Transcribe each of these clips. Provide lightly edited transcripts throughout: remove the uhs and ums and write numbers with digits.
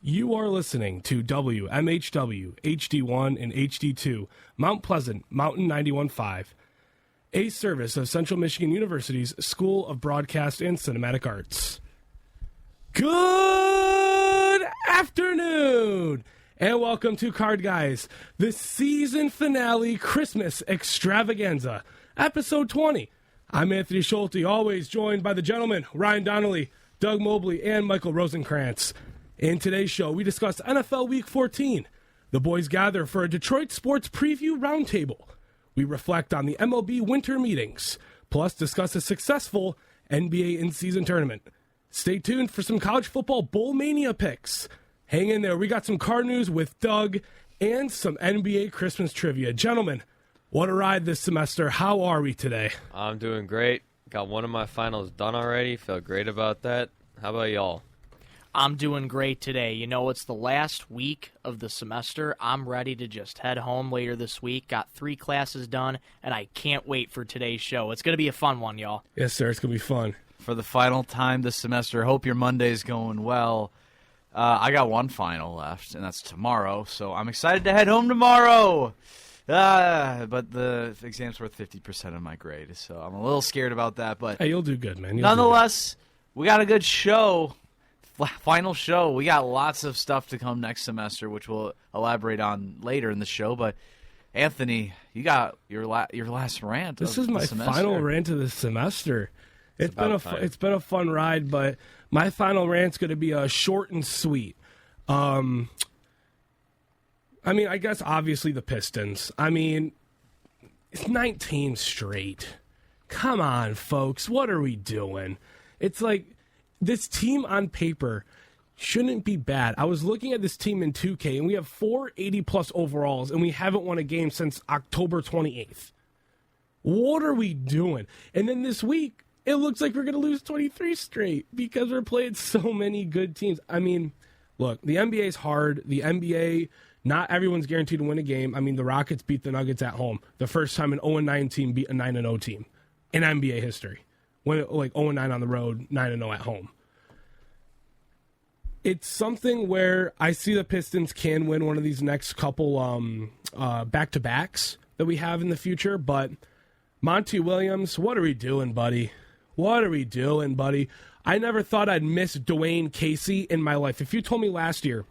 You are listening to WMHW, HD1 and HD2, Mount Pleasant, Mountain 91.5, a service of Central Michigan University's School of Broadcast and Cinematic Arts. Good afternoon, and welcome to Card Guys, the season finale Christmas Extravaganza, episode 20. I'm Anthony Schulte, always joined by the gentlemen Ryan Donnelly, Doug Mobley, and Michael Rosenkrantz. In today's show, we discuss NFL Week 14. The boys gather for a Detroit sports preview roundtable. We reflect on the MLB Winter Meetings, plus discuss a successful NBA in-season tournament. Stay tuned for some college football bowl mania picks. Hang in there. We got some card news with Doug and some NBA Christmas trivia. Gentlemen, what a ride this semester. How are we today? I'm doing great. Got one of my finals done already. Felt great about that. How about y'all? I'm doing great today. You know, it's the last week of the semester. I'm ready to just head home later this week. Got 3 classes done, and I can't wait for today's show. It's going to be a fun one, y'all. Yes, sir. It's going to be fun. For the final time this semester, hope your Monday's going well. I got one final left, and that's tomorrow, so I'm excited to head home tomorrow. But the exam's worth 50% of my grade, so I'm a little scared about that. But hey, you'll do good, man. Nonetheless, we got a good show. Final show. We got lots of stuff to come next semester, which we'll elaborate on later in the show. But Anthony, you got your last rant. This is my final rant of the semester. It's been a fun ride, but my final rant's going to be short and sweet. I guess obviously the Pistons. It's 19 straight. Come on, folks. What are we doing? It's like, this team on paper shouldn't be bad. I was looking at this team in 2K, and we have 4 80-plus overalls, and we haven't won a game since October 28th. What are we doing? And then this week, it looks like we're going to lose 23 straight because we're playing so many good teams. Look, the NBA is hard. The NBA, not everyone's guaranteed to win a game. The Rockets beat the Nuggets at home. The first time an 0-9 team beat a 9-0 team in NBA history. When 0-9 on the road, 9-0 at home. It's something where I see the Pistons can win one of these next couple back-to-backs that we have in the future, but Monty Williams, what are we doing, buddy? What are we doing, buddy? I never thought I'd miss Dwayne Casey in my life. If you told me last year,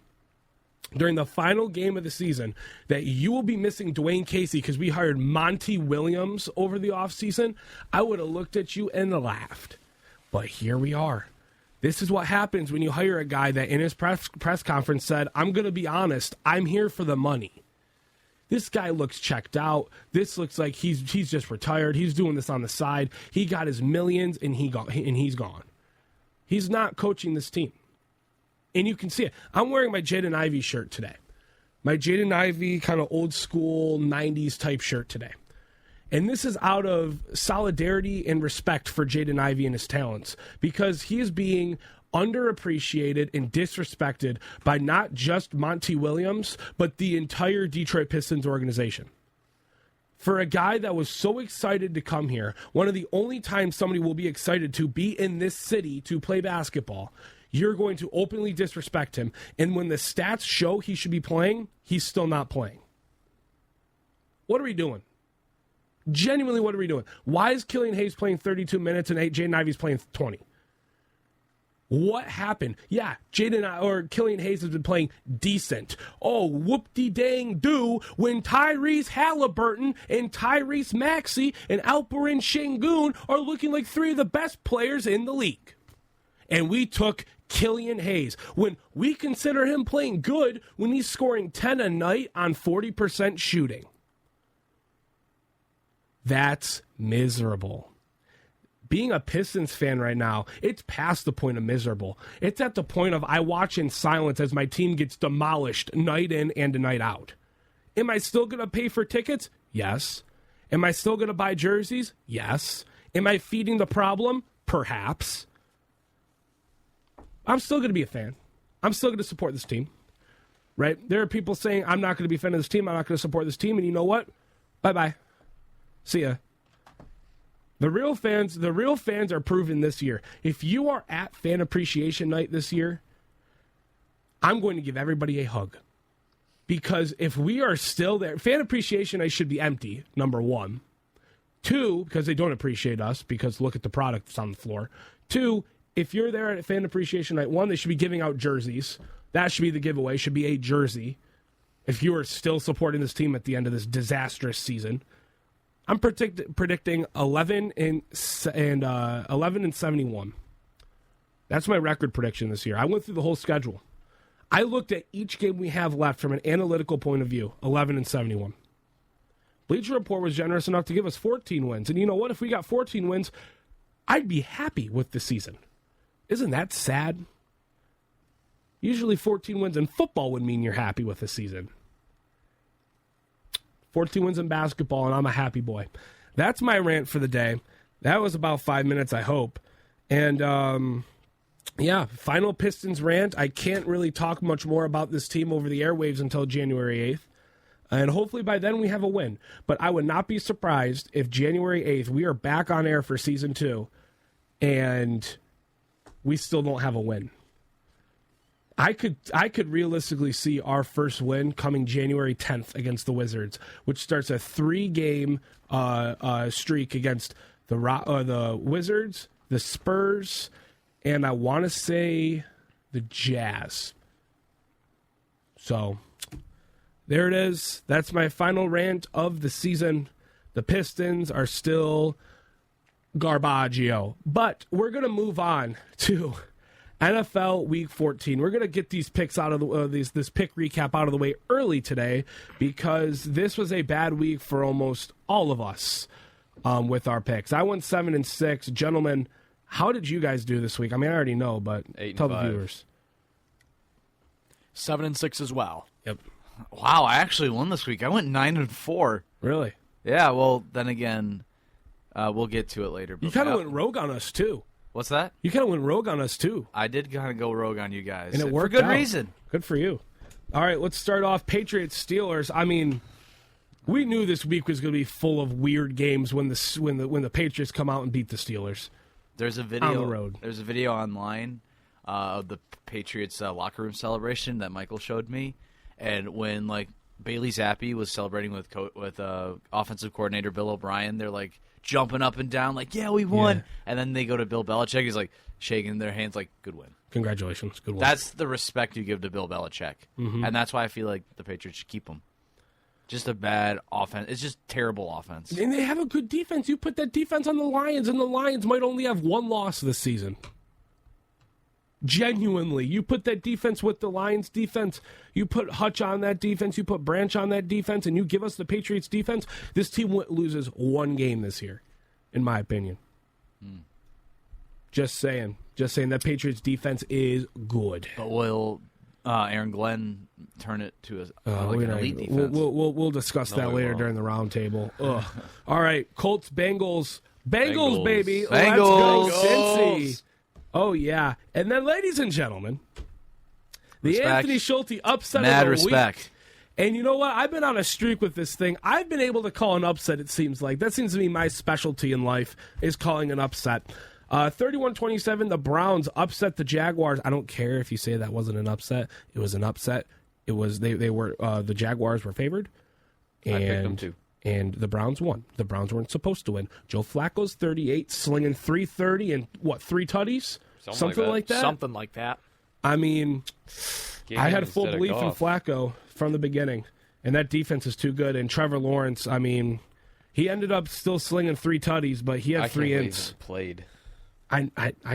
during the final game of the season, that you will be missing Dwayne Casey because we hired Monty Williams over the offseason, I would have looked at you and laughed. But here we are. This is what happens when you hire a guy that in his press conference said, I'm going to be honest, I'm here for the money. This guy looks checked out. This looks like he's just retired. He's doing this on the side. He got his millions, and he's gone. He's not coaching this team. And you can see it. I'm wearing my Jaden Ivey shirt today. My Jaden Ivey kind of old school 90s type shirt today. And this is out of solidarity and respect for Jaden Ivey and his talents because he is being underappreciated and disrespected by not just Monty Williams, but the entire Detroit Pistons organization. For a guy that was so excited to come here, one of the only times somebody will be excited to be in this city to play basketball, you're going to openly disrespect him. And when the stats show he should be playing, he's still not playing. What are we doing? Genuinely, what are we doing? Why is Killian Hayes playing 32 minutes and Jaden Ivey's playing 20? What happened? Yeah, Killian Hayes has been playing decent. Oh, whoop-de-dang-do when Tyrese Halliburton and Tyrese Maxey and Alperen Şengün are looking like 3 of the best players in the league. And we took Killian Hayes when we consider him playing good when he's scoring 10 a night on 40% shooting. That's miserable. Being a Pistons fan right now, it's past the point of miserable. It's at the point of I watch in silence as my team gets demolished night in and night out. Am I still going to pay for tickets? Yes. Am I still going to buy jerseys? Yes. Am I feeding the problem? Perhaps. I'm still going to be a fan. I'm still going to support this team. Right? There are people saying, I'm not going to be a fan of this team. I'm not going to support this team. And you know what? Bye-bye. See ya. The real fans are proven this year. If you are at Fan Appreciation Night this year, I'm going to give everybody a hug. Because if we are still there, fan appreciation night should be empty, number one. 2, because they don't appreciate us, because look at the product that's on the floor. 2, if you're there at fan appreciation night, 1, they should be giving out jerseys. That should be the giveaway, should be a jersey. If you are still supporting this team at the end of this disastrous season. I'm predicting 11 and 71. That's my record prediction this year. I went through the whole schedule. I looked at each game we have left from an analytical point of view, 11 and 71. Bleacher Report was generous enough to give us 14 wins. And you know what? If we got 14 wins, I'd be happy with the season. Isn't that sad? Usually 14 wins in football would mean you're happy with the season. 14 wins in basketball, and I'm a happy boy. That's my rant for the day. That was about 5 minutes, I hope. And, yeah, final Pistons rant. I can't really talk much more about this team over the airwaves until January 8th. And hopefully by then we have a win. But I would not be surprised if January 8th we are back on air for Season 2 and we still don't have a win. I could realistically see our first win coming January 10th against the Wizards, which starts a 3-game streak against the Wizards, the Spurs, and I want to say the Jazz. So there it is. That's my final rant of the season. The Pistons are still garbaggio. But we're going to move on to NFL Week 14. We're going to get these picks out of the this pick recap out of the way early today because this was a bad week for almost all of us with our picks. I went 7-6. Gentlemen, how did you guys do this week? I mean, I already know, but tell the viewers. 7-6 as well. Yep. Wow, I actually won this week. I went 9-4. Really? Yeah, well, then again, we'll get to it later. You kind of went rogue on us, too. What's that? You kind of went rogue on us, too. I did kind of go rogue on you guys. And it worked for good out. reason. Good for you. All right, let's start off Patriots-Steelers. I mean, we knew this week was going to be full of weird games when the Patriots come out and beat the Steelers. There's a video on the road. There's a video online of the Patriots locker room celebration that Michael showed me, and when Bailey Zappi was celebrating with offensive coordinator Bill O'Brien, they're like jumping up and down, like, yeah, we won. Yeah. And then they go to Bill Belichick. He's like shaking their hands, like, good win. Congratulations, good win. That's the respect you give to Bill Belichick, and that's why I feel like the Patriots should keep him. Just a bad offense. It's just terrible offense. And they have a good defense. You put that defense on the Lions, and the Lions might only have one loss this season. Genuinely. You put that defense with the Lions defense, you put Hutch on that defense, you put Branch on that defense, and you give us the Patriots defense, this team loses one game this year, in my opinion. Just saying. That Patriots defense is good. But will Aaron Glenn turn it to an elite defense? We'll discuss that later during the roundtable. All right, Colts, Bengals, baby. Bengals. Let's go, Cincy. Oh, yeah. And then, ladies and gentlemen, the Anthony Schulte upset Mad of the respect. week. And you know what? I've been on a streak with this thing. I've been able to call an upset, it seems like. That seems to be my specialty in life, is calling an upset. 31-27, the Browns upset the Jaguars. I don't care if you say that wasn't an upset. It was an upset. It was they were the Jaguars were favored. And, I picked them too. And the Browns won. The Browns weren't supposed to win. Joe Flacco's 38, slinging 330 and, 3 tutties? Something like that? Something like that. I mean, I had full belief in Goff. Flacco from the beginning. And that defense is too good. And Trevor Lawrence, I mean, he ended up still slinging 3 tutties, but he had 3 ints. Played. I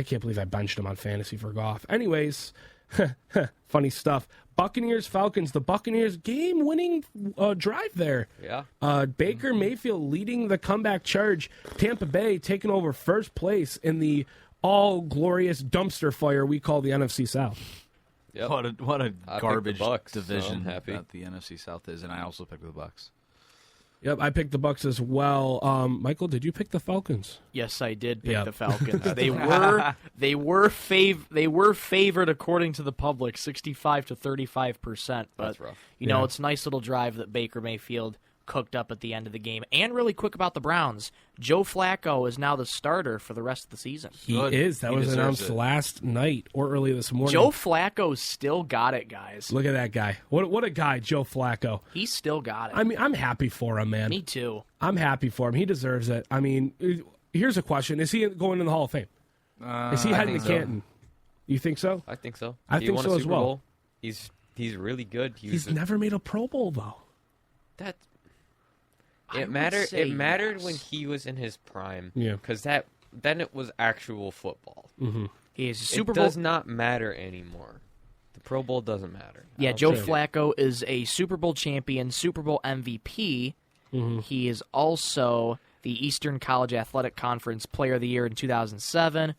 can't believe I benched him on fantasy for Goff. Anyways, funny stuff. Buccaneers, Falcons. The Buccaneers game-winning drive there. Yeah. Baker Mayfield leading the comeback charge. Tampa Bay taking over first place in the all-glorious dumpster fire we call the NFC South. Yep. What a garbage Bucs, division so happy. that the NFC South is, and I also picked the Bucs. Yep, I picked the Bucs as well. Michael, did you pick the Falcons? Yes, I did pick the Falcons. They were favored according to the public, 65 to 35%. But That's rough. you know, it's a nice little drive that Baker Mayfield cooked up at the end of the game. And really quick about the Browns, Joe Flacco is now the starter for the rest of the season. He is. That was announced last night or early this morning. Joe Flacco still got it, guys. Look at that guy. What a guy, Joe Flacco. He still got it. I mean, I'm happy for him, man. Me too. I'm happy for him. He deserves it. I mean, here's a question. Is he going in the Hall of Fame? Is he heading to Canton? You think so? I think so. I He think won so a as Super well. Bowl. He's really good. He's never made a Pro Bowl, though. It mattered when he was in his prime. Yeah. Because then it was actual football. Mm-hmm. He is a Super It Bowl. does not matter anymore. The Pro Bowl doesn't matter. Yeah, Joe Flacco is a Super Bowl champion, Super Bowl MVP. Mm-hmm. He is also the Eastern College Athletic Conference Player of the Year in 2007.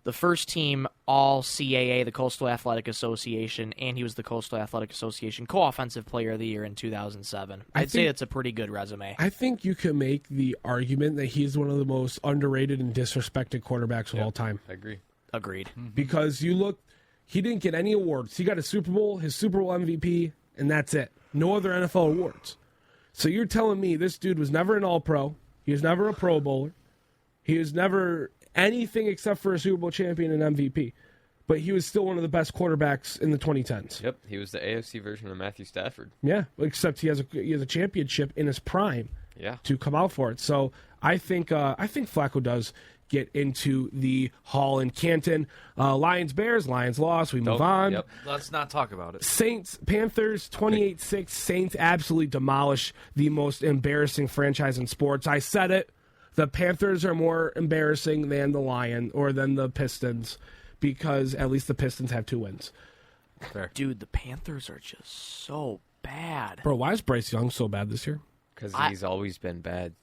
The first team All CAA, the Coastal Athletic Association, and he was the Coastal Athletic Association Co-Offensive Player of the Year in 2007. I'd say it's a pretty good resume. I think you can make the argument that he's one of the most underrated and disrespected quarterbacks of all time. I agree. Agreed. Because you look, he didn't get any awards. He got a Super Bowl, his Super Bowl MVP, and that's it. No other NFL awards. So you're telling me this dude was never an All-Pro. He was never a Pro Bowler. He was never anything except for a Super Bowl champion and MVP. But he was still one of the best quarterbacks in the 2010s. Yep, he was the AFC version of Matthew Stafford. Yeah, except he has a championship in his prime. Yeah. To come out for it. So I think Flacco does get into the Hall in Canton. Lions, Bears, Lions lost. We move on. Yep. Let's not talk about it. Saints, Panthers, 28-6. Saints absolutely demolish the most embarrassing franchise in sports. I said it. The Panthers are more embarrassing than the Pistons, because at least the Pistons have 2 wins. Fair. Dude, the Panthers are just so bad. Bro, why is Bryce Young so bad this year? Because he's always been bad.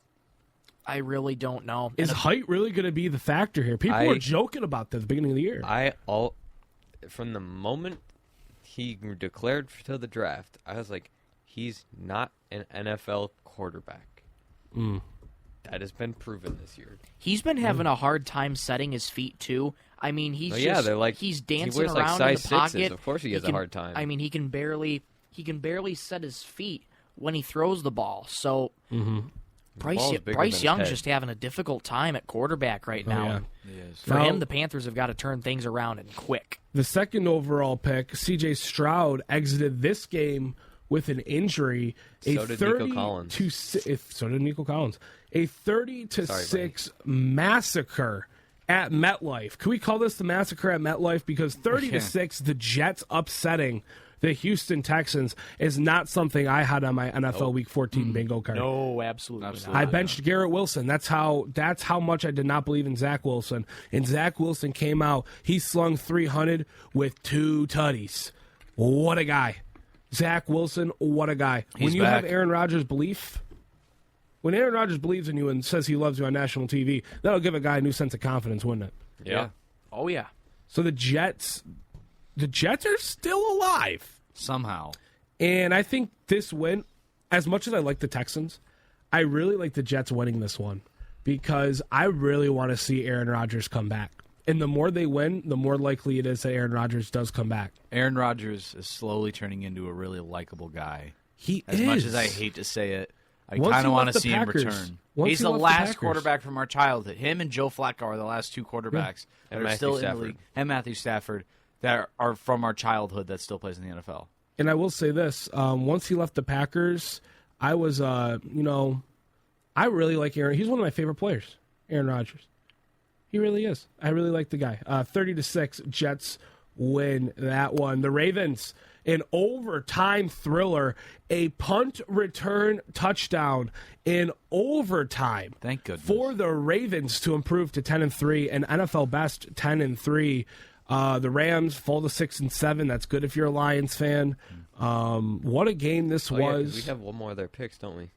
I really don't know. Is height really going to be the factor here? People were joking about this at the beginning of the year. From the moment he declared to the draft, I was like, he's not an NFL quarterback. That has been proven this year. He's been having a hard time setting his feet too. I mean, he's he's dancing he wears around like in size the pocket. 6s. Of course, he has a hard time. I mean, he can barely set his feet when he throws the ball. So Bryce Young's just having a difficult time at quarterback right now. Yeah. He is. For him, the Panthers have got to turn things around and quick. The second overall pick, C.J. Stroud, exited this game with an injury. So did Nico Collins. So did Nico Collins. A 30-6 massacre at MetLife. Can we call this the massacre at MetLife? Because 30-6, the Jets upsetting the Houston Texans is not something I had on my NFL Week 14 bingo card. No, absolutely not. I benched Garrett Wilson. That's how much I did not believe in Zach Wilson. And Zach Wilson came out. He slung 300 with 2 tutties. What a guy. Zach Wilson, what a guy. He's when you back. have Aaron Rodgers' belief, when Aaron Rodgers believes in you and says he loves you on national TV, that'll give a guy a new sense of confidence, wouldn't it? Yeah. Oh, yeah. So the Jets are still alive. Somehow. And I think this win, as much as I like the Texans, I really like the Jets winning this one because I really want to see Aaron Rodgers come back. And the more they win, the more likely it is that Aaron Rodgers does come back. Aaron Rodgers is slowly turning into a really likable guy. As much as I hate to say it, I Once kind he of want left to the see him Packers- return. once He's he the left the last Packers. quarterback from our childhood. Him and Joe Flacco are the last 2 quarterbacks that And are Matthew still in the Stafford. league. And Matthew Stafford that are from our childhood that still plays in the NFL. And I will say this: once he left the Packers, I was, I really like Aaron. He's one of my favorite players, Aaron Rodgers. He really is. I really like the guy. 30-6, Jets win that one. The Ravens, an overtime thriller, a punt return touchdown in overtime. Thank goodness. For the Ravens to improve to 10-3, an NFL best 10-3. The Rams fall to 6-7. That's good if you're a Lions fan. What a game this Oh, yeah, 'cause was. we have one more of their picks, don't we?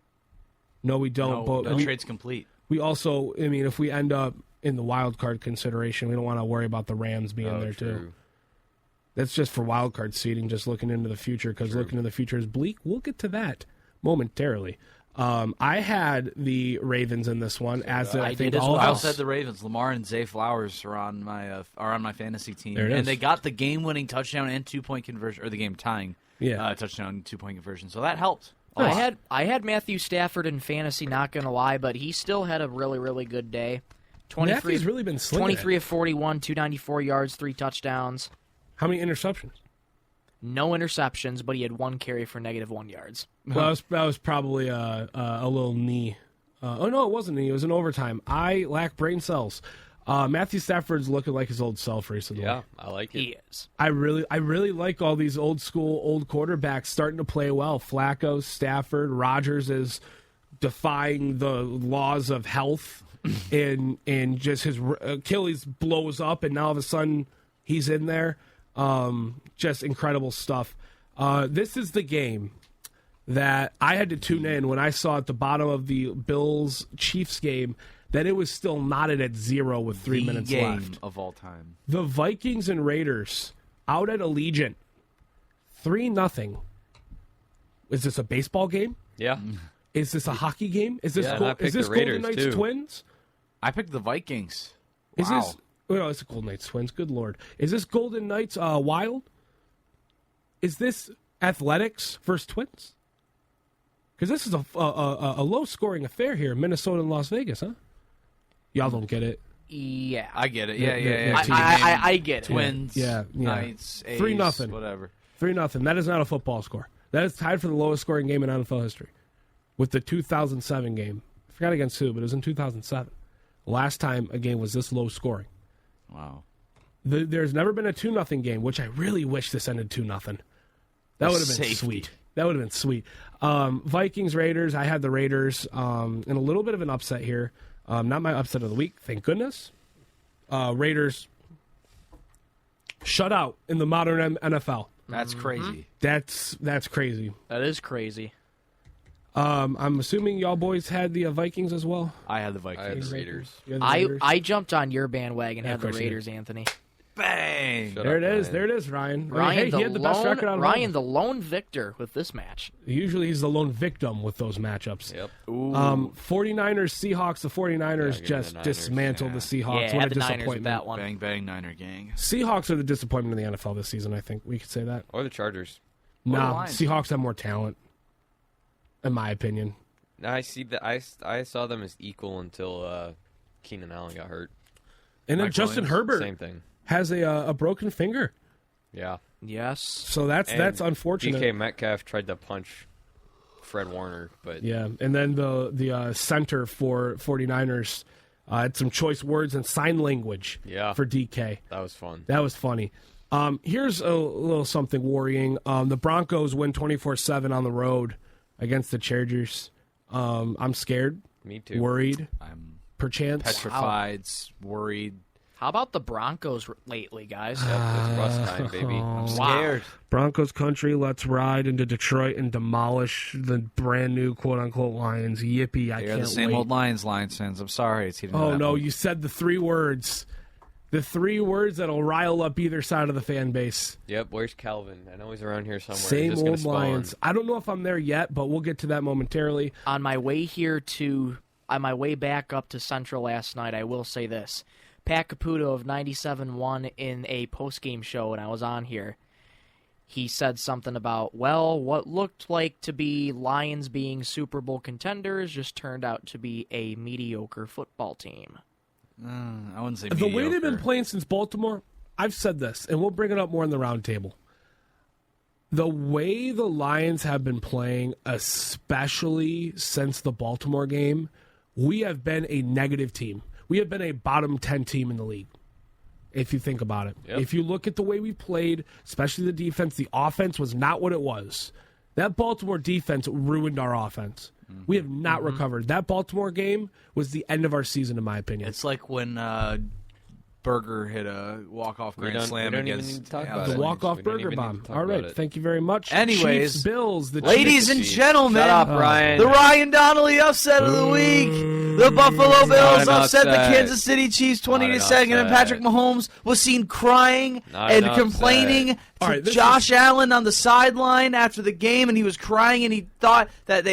No, we don't. No, but the trade's complete. we also, I mean, if we end up in the wild card consideration, we don't want to worry about the Rams being there too. True. That's just for wild card seeding, just looking into the future, because looking into the future is bleak. We'll get to that momentarily. I had the Ravens in this one, as I think did as all well. of I us. said the Ravens. Lamar and Zay Flowers are on my fantasy team, There it is. and they got the game-winning touchdown and 2-point conversion, or the game tying Yeah. touchdown and 2-point conversion. So that helped I had Matthew Stafford in fantasy, not going to lie, but he still had a really, really good day. Matthew's really been slinging 23 it. of 41, 294 yards, 3 touchdowns. How many interceptions? No interceptions, but he had 1 carry for -1 yards. Well, that was probably a little knee. Oh, no, it wasn't knee. It was an overtime. I lack brain cells. Matthew Stafford's looking like his old self recently. Yeah, I like it. He is. I really like all these old quarterbacks starting to play well. Flacco, Stafford, Rodgers is defying the laws of health, and just his Achilles blows up, and now all of a sudden he's in there. Just incredible stuff. This is the game that I had to tune in when I saw at the bottom of the Bills-Chiefs game that it was still knotted at 0 with 3 minutes game left. of all time. The Vikings and Raiders out at Allegiant, 3-0. Is this a baseball game? Yeah. Is this a hockey game? Is this Yeah, and I picked the Golden Raiders, Knights too. Twins? I picked the Vikings. Is Wow. this? Well, it's the Golden Knights Twins. Good Lord. Is this Golden Knights Wild? Is this Athletics versus Twins? Because this is a low-scoring affair here in Minnesota and Las Vegas, huh? Y'all don't get it. Yeah. I get it. Yeah, Yeah. I get it. Twins, Yeah. Knights, A's, 3-0. whatever. 3-0. That is not a football score. That is tied for the lowest-scoring game in NFL history with the 2007 game. I forgot against who, but it was in 2007. Last time a game was this low-scoring. Wow. There's never been a 2-0 game, which I really wish this ended 2-0. That would have been Safety. sweet. That would have been sweet. Vikings, Raiders. I had the Raiders in a little bit of an upset here. Not my upset of the week, thank goodness. Raiders shut out in the modern NFL. That's crazy. That's crazy. That is crazy. I'm assuming y'all boys had the Vikings as well. I had the I had Vikings. the Raiders. You had the Raiders? I jumped on your bandwagon, Yeah, had of the course you did. Raiders, Anthony. Bang! Shut There up, it is. Ryan. There it is, Ryan. Ryan, Hey, the he had the best lone, record out of Ryan, all. the lone victor with this match. Usually he's the lone victim with those matchups. Yep. 49ers, Seahawks. The 49ers Yeah, give me just the Niners. dismantled the Seahawks. Yeah, what had a the Niners with disappointment. that one. Bang, bang, Niner gang. Seahawks are the disappointment in the NFL this season, I think. We could say that. Or the Chargers. Or the No, Lions. Seahawks have more talent, in my opinion. No, I see that. I saw them as equal until Keenan Allen got hurt. And then Mike Justin Williams, Herbert Same thing. has a broken finger. Yeah. Yes. So that's And unfortunate. DK Metcalf tried to punch Fred Warner, but Yeah, and then the center for 49ers had some choice words and sign language Yeah. for DK. that was fun. That was funny. Here's a little something worrying. The Broncos win 24-7 on the road against the Chargers. I'm scared, Me too. worried, I'm perchance. petrified, worried. How about the Broncos lately, guys? Yep, it's rust time, baby. I'm scared. Broncos country, let's ride into Detroit and demolish the brand new quote-unquote Lions. Yippee, I They're can't the same wait. old Lions fans. I'm sorry. It's getting to Oh, that no, point. you said the 3 words. The 3 words that'll rile up either side of the fan base. Yep, where's Calvin? I know he's around here somewhere. Same He's just gonna old spawn. Lions. I don't know if I'm there yet, but we'll get to that momentarily. On my way back up to Central last night, I will say this. Pat Caputo of 97.1 in a post-game show when I was on here, he said something about, well, what looked like to be Lions being Super Bowl contenders just turned out to be a mediocre football team. I wouldn't say The way they've been mediocre. playing since Baltimore, I've said this, and we'll bring it up more in the roundtable. The way the Lions have been playing, especially since the Baltimore game, we have been a negative team. We have been a bottom 10 team in the league, if you think about it. Yep. If you look at the way we played, especially the defense, the offense was not what it was. That Baltimore defense ruined our offense. We have not recovered. That Baltimore game was the end of our season, in my opinion. It's like when Berger hit a walk-off grand slam we don't even against need to talk yeah, about The it. walk-off We don't burger even need bomb. to talk All right, about it. thank you very much. Anyways, Chiefs, Bills, the Ladies Chiefs. and gentlemen, Shut up, Ryan. the Ryan Donnelly upset of the week. The Buffalo Not Bills an upset the upset. Kansas City Chiefs 20 Not to an 2, and upset. Patrick Mahomes was seen crying Not and an complaining upset. to All right, this Josh Allen on the sideline after the game, and he was crying, and he thought that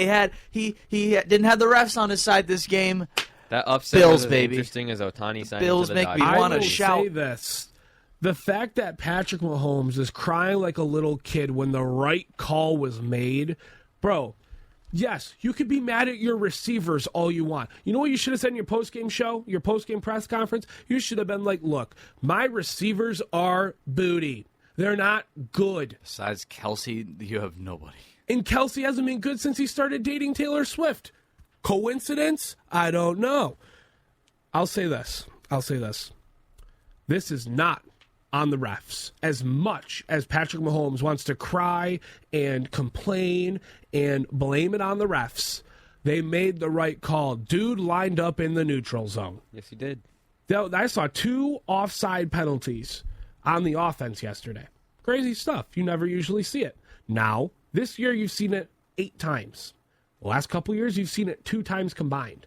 he didn't have the refs on his side this game. That upset Bills, was as baby. interesting as Otani signed Bills to the make me Dodgers. I wanna will shout. say this. The fact that Patrick Mahomes is crying like a little kid when the right call was made, bro, Yes, you could be mad at your receivers all you want. You know what you should have said in your postgame show, your postgame press conference? You should have been like, look, my receivers are booty. They're not good. Besides Kelsey, you have nobody. And Kelsey hasn't been good since he started dating Taylor Swift. Coincidence? I don't know. I'll say this. This is not on the refs. As much as Patrick Mahomes wants to cry and complain and blame it on the refs, they made the right call. Dude lined up in the neutral zone. Yes, he did. I saw 2 offside penalties on the offense yesterday. Crazy stuff. You never usually see it. Now, this year you've seen it 8 times. The last couple years you've seen it 2 times combined.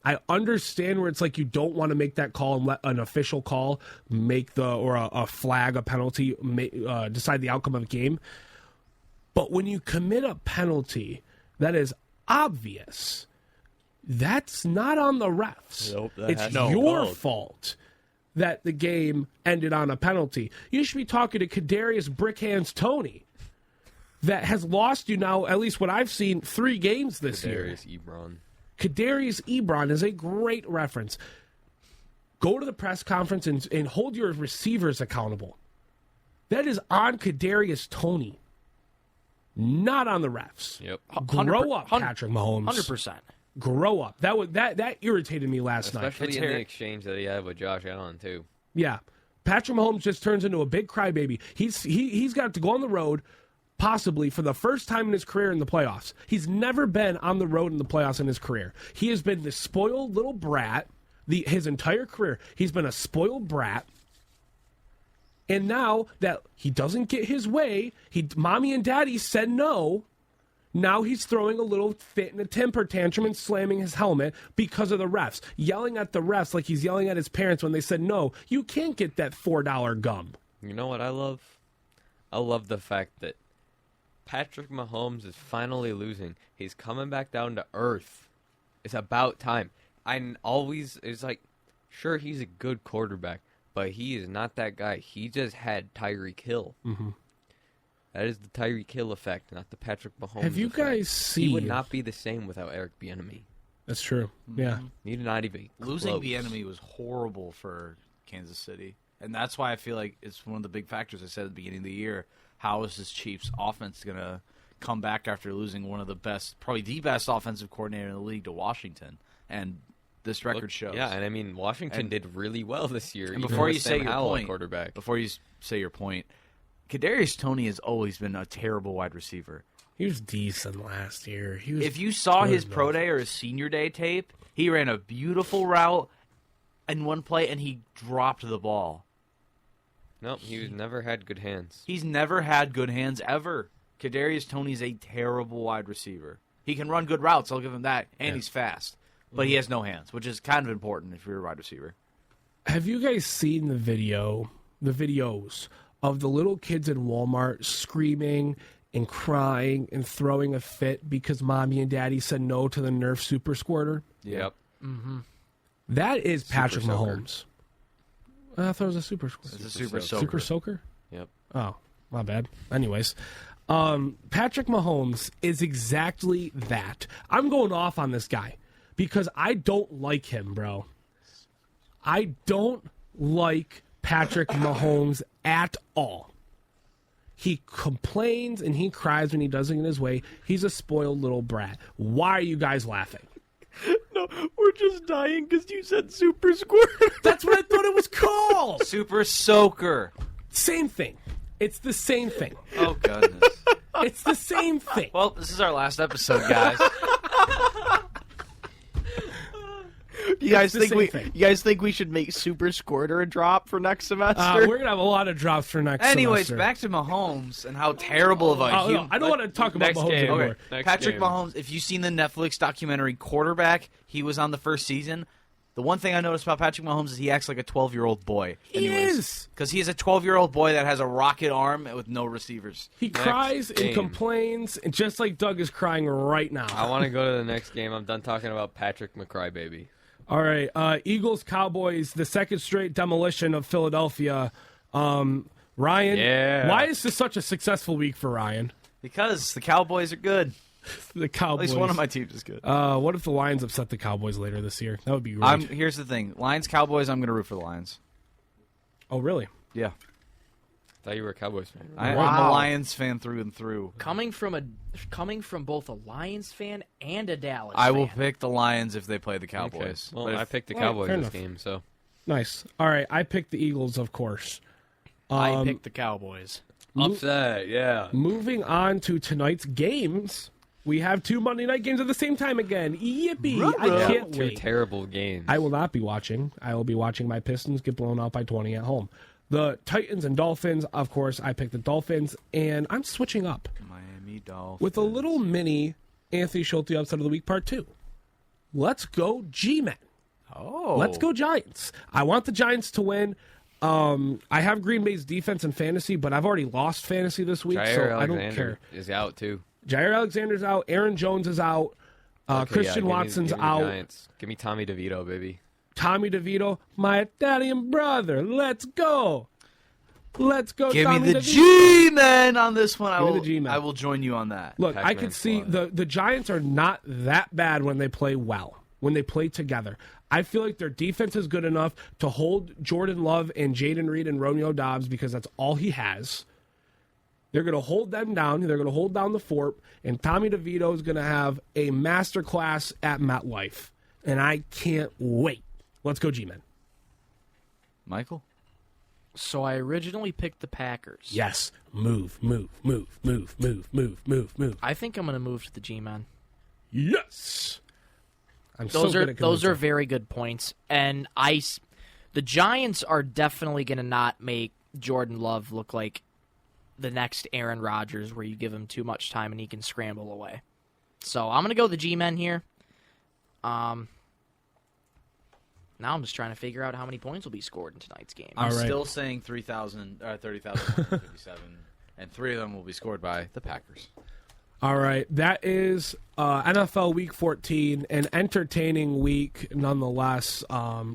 I understand where it's like you don't want to make that call and let an official call make a flag, a penalty, decide the outcome of a game. But when you commit a penalty that is obvious, that's not on the refs. Nope, it's your fault that the game ended on a penalty. You should be talking to Kadarius Brickhands Toney that has lost you now, at least what I've seen, 3 games this year. Kadarius Ebron is a great reference. Go to the press conference and hold your receivers accountable. That is on Kadarius Toney, not on the refs. Yep. Grow up, Patrick Mahomes. 100%. Grow up. That irritated me last night. Especially in the exchange that he had with Josh Allen, too. Yeah. Patrick Mahomes just turns into a big crybaby. He's got to go on the road, possibly for the first time in his career in the playoffs. He's never been on the road in the playoffs in his career. He has been the spoiled little brat his entire career. He's been a spoiled brat. And now that he doesn't get his way, mommy and daddy said no. Now he's throwing a little fit in a temper tantrum and slamming his helmet because of the refs. Yelling at the refs like he's yelling at his parents when they said, no, you can't get that $4 gum. You know what I love? I love the fact that Patrick Mahomes is finally losing. He's coming back down to earth. It's about time. It's like, sure, he's a good quarterback, but he is not that guy. He just had Tyreek Hill. Mm-hmm. That is the Tyreek Hill effect, not the Patrick Mahomes Have you effect. guys seen... He would not be the same without Eric Bieniemy. That's true. Yeah. He's not even Losing close. Bieniemy was horrible for Kansas City. And that's why I feel like it's one of the big factors I said at the beginning of the year. How is this Chiefs offense going to come back after losing one of the best, probably the best offensive coordinator in the league to Washington? And this record shows. Yeah, and I mean, Washington did really well this year. And before you say your point, Kadarius Toney has always been a terrible wide receiver. He was decent last year. If you saw his pro day or his senior day tape, he ran a beautiful route in one play and he dropped the ball. Nope, he's never had good hands. He's never had good hands ever. Kadarius Toney's a terrible wide receiver. He can run good routes, I'll give him that, and he's fast. But he has no hands, which is kind of important if you're a wide receiver. Have you guys seen the videos of the little kids in Walmart screaming and crying and throwing a fit because mommy and daddy said no to the Nerf Super Squirter? Yep. Mm-hmm. That is Patrick Super Soaker. Mahomes. I thought it was a Super Squirter. It's a Super Soaker. Super Soaker? Yep. Oh, my bad. Anyways, Patrick Mahomes is exactly that. I'm going off on this guy because I don't like him, bro. I don't like Patrick Mahomes at all. He complains and he cries when he doesn't get his way. He's a spoiled little brat. Why are you guys laughing? No, we're just dying because you said Super Squirter. That's what I thought it was called. Super Soaker. Same thing. It's the same thing. Oh, goodness. It's the same thing. Well, this is our last episode, guys. You guys think we should make Super Squirter a drop for next semester? We're gonna have a lot of drops for next Anyways, semester. back to Mahomes and how terrible of a human. I don't want to talk about next Mahomes game. anymore. Okay. Next Patrick game. Mahomes, if you've seen the Netflix documentary Quarterback, he was on the first season. The one thing I noticed about Patrick Mahomes is he acts like a 12-year-old boy. He is. Because he is a 12-year-old boy that has a rocket arm with no receivers. He cries and complains, and just like Doug is crying right now. I want to go to the next game. I'm done talking about Patrick McCrybaby. All right, Eagles, Cowboys, the second straight demolition of Philadelphia. Ryan, Yeah. why is this such a successful week for Ryan? Because the Cowboys are good. The Cowboys. At least one of my teams is good. What if the Lions upset the Cowboys later this year? That would be great. Here's the thing. Lions, Cowboys, I'm going to root for the Lions. Oh, really? Yeah. I thought you were a Cowboys fan. I'm a Lions fan through and through. Coming from both a Lions fan and a Dallas I will fan. pick the Lions if they play the Cowboys. Okay. Well, But I if- picked the All right, Cowboys fair this enough. game, so Nice. All right, I picked the Eagles, of course. I picked the Cowboys. upset. Yeah. Moving on to tonight's games, we have 2 Monday night games at the same time again. Yippee! I Yeah, can't two wait. terrible games. I will not be watching. I will be watching my Pistons get blown out by 20 at home. The Titans and Dolphins, of course, I picked the Dolphins, and I'm switching up Miami Dolphins. with a little mini Anthony Schulte upset of the week part 2. Let's go G-Men. Oh. Let's go Giants. I want the Giants to win. I have Green Bay's defense in fantasy, but I've already lost fantasy this week, Jair so I Alexander don't care. is out too. Jair Alexander's out. Aaron Jones is out. Okay, Christian give me Watson's the out. Giants. Give me Tommy DeVito, baby. Tommy DeVito, my Italian brother. Let's go. Let's go, Give Tommy me the DeVito. G-Men on this one. Give me the G-Men. I will join you on that. Look, I Pac-Man could see squad. the Giants are not that bad when they play well, when they play together. I feel like their defense is good enough to hold Jordan Love and Jaden Reed and Romeo Dobbs because that's all he has. They're going to hold them down. They're going to hold down the fort, and Tommy DeVito is going to have a masterclass at MetLife, and I can't wait. Let's go, G-Men. Michael? So I originally picked the Packers. Yes. Move. I think I'm going to move to the G-Men. Yes. I'm Those so are good at those are convincing. very good points, and the Giants are definitely going to not make Jordan Love look like the next Aaron Rodgers, where you give him too much time and he can scramble away. So I'm going to go the G-Men here. Now I'm just trying to figure out how many points will be scored in tonight's game. All I'm right. still saying 30,157, and 3 of them will be scored by the Packers. All right, that is NFL Week 14, an entertaining week nonetheless,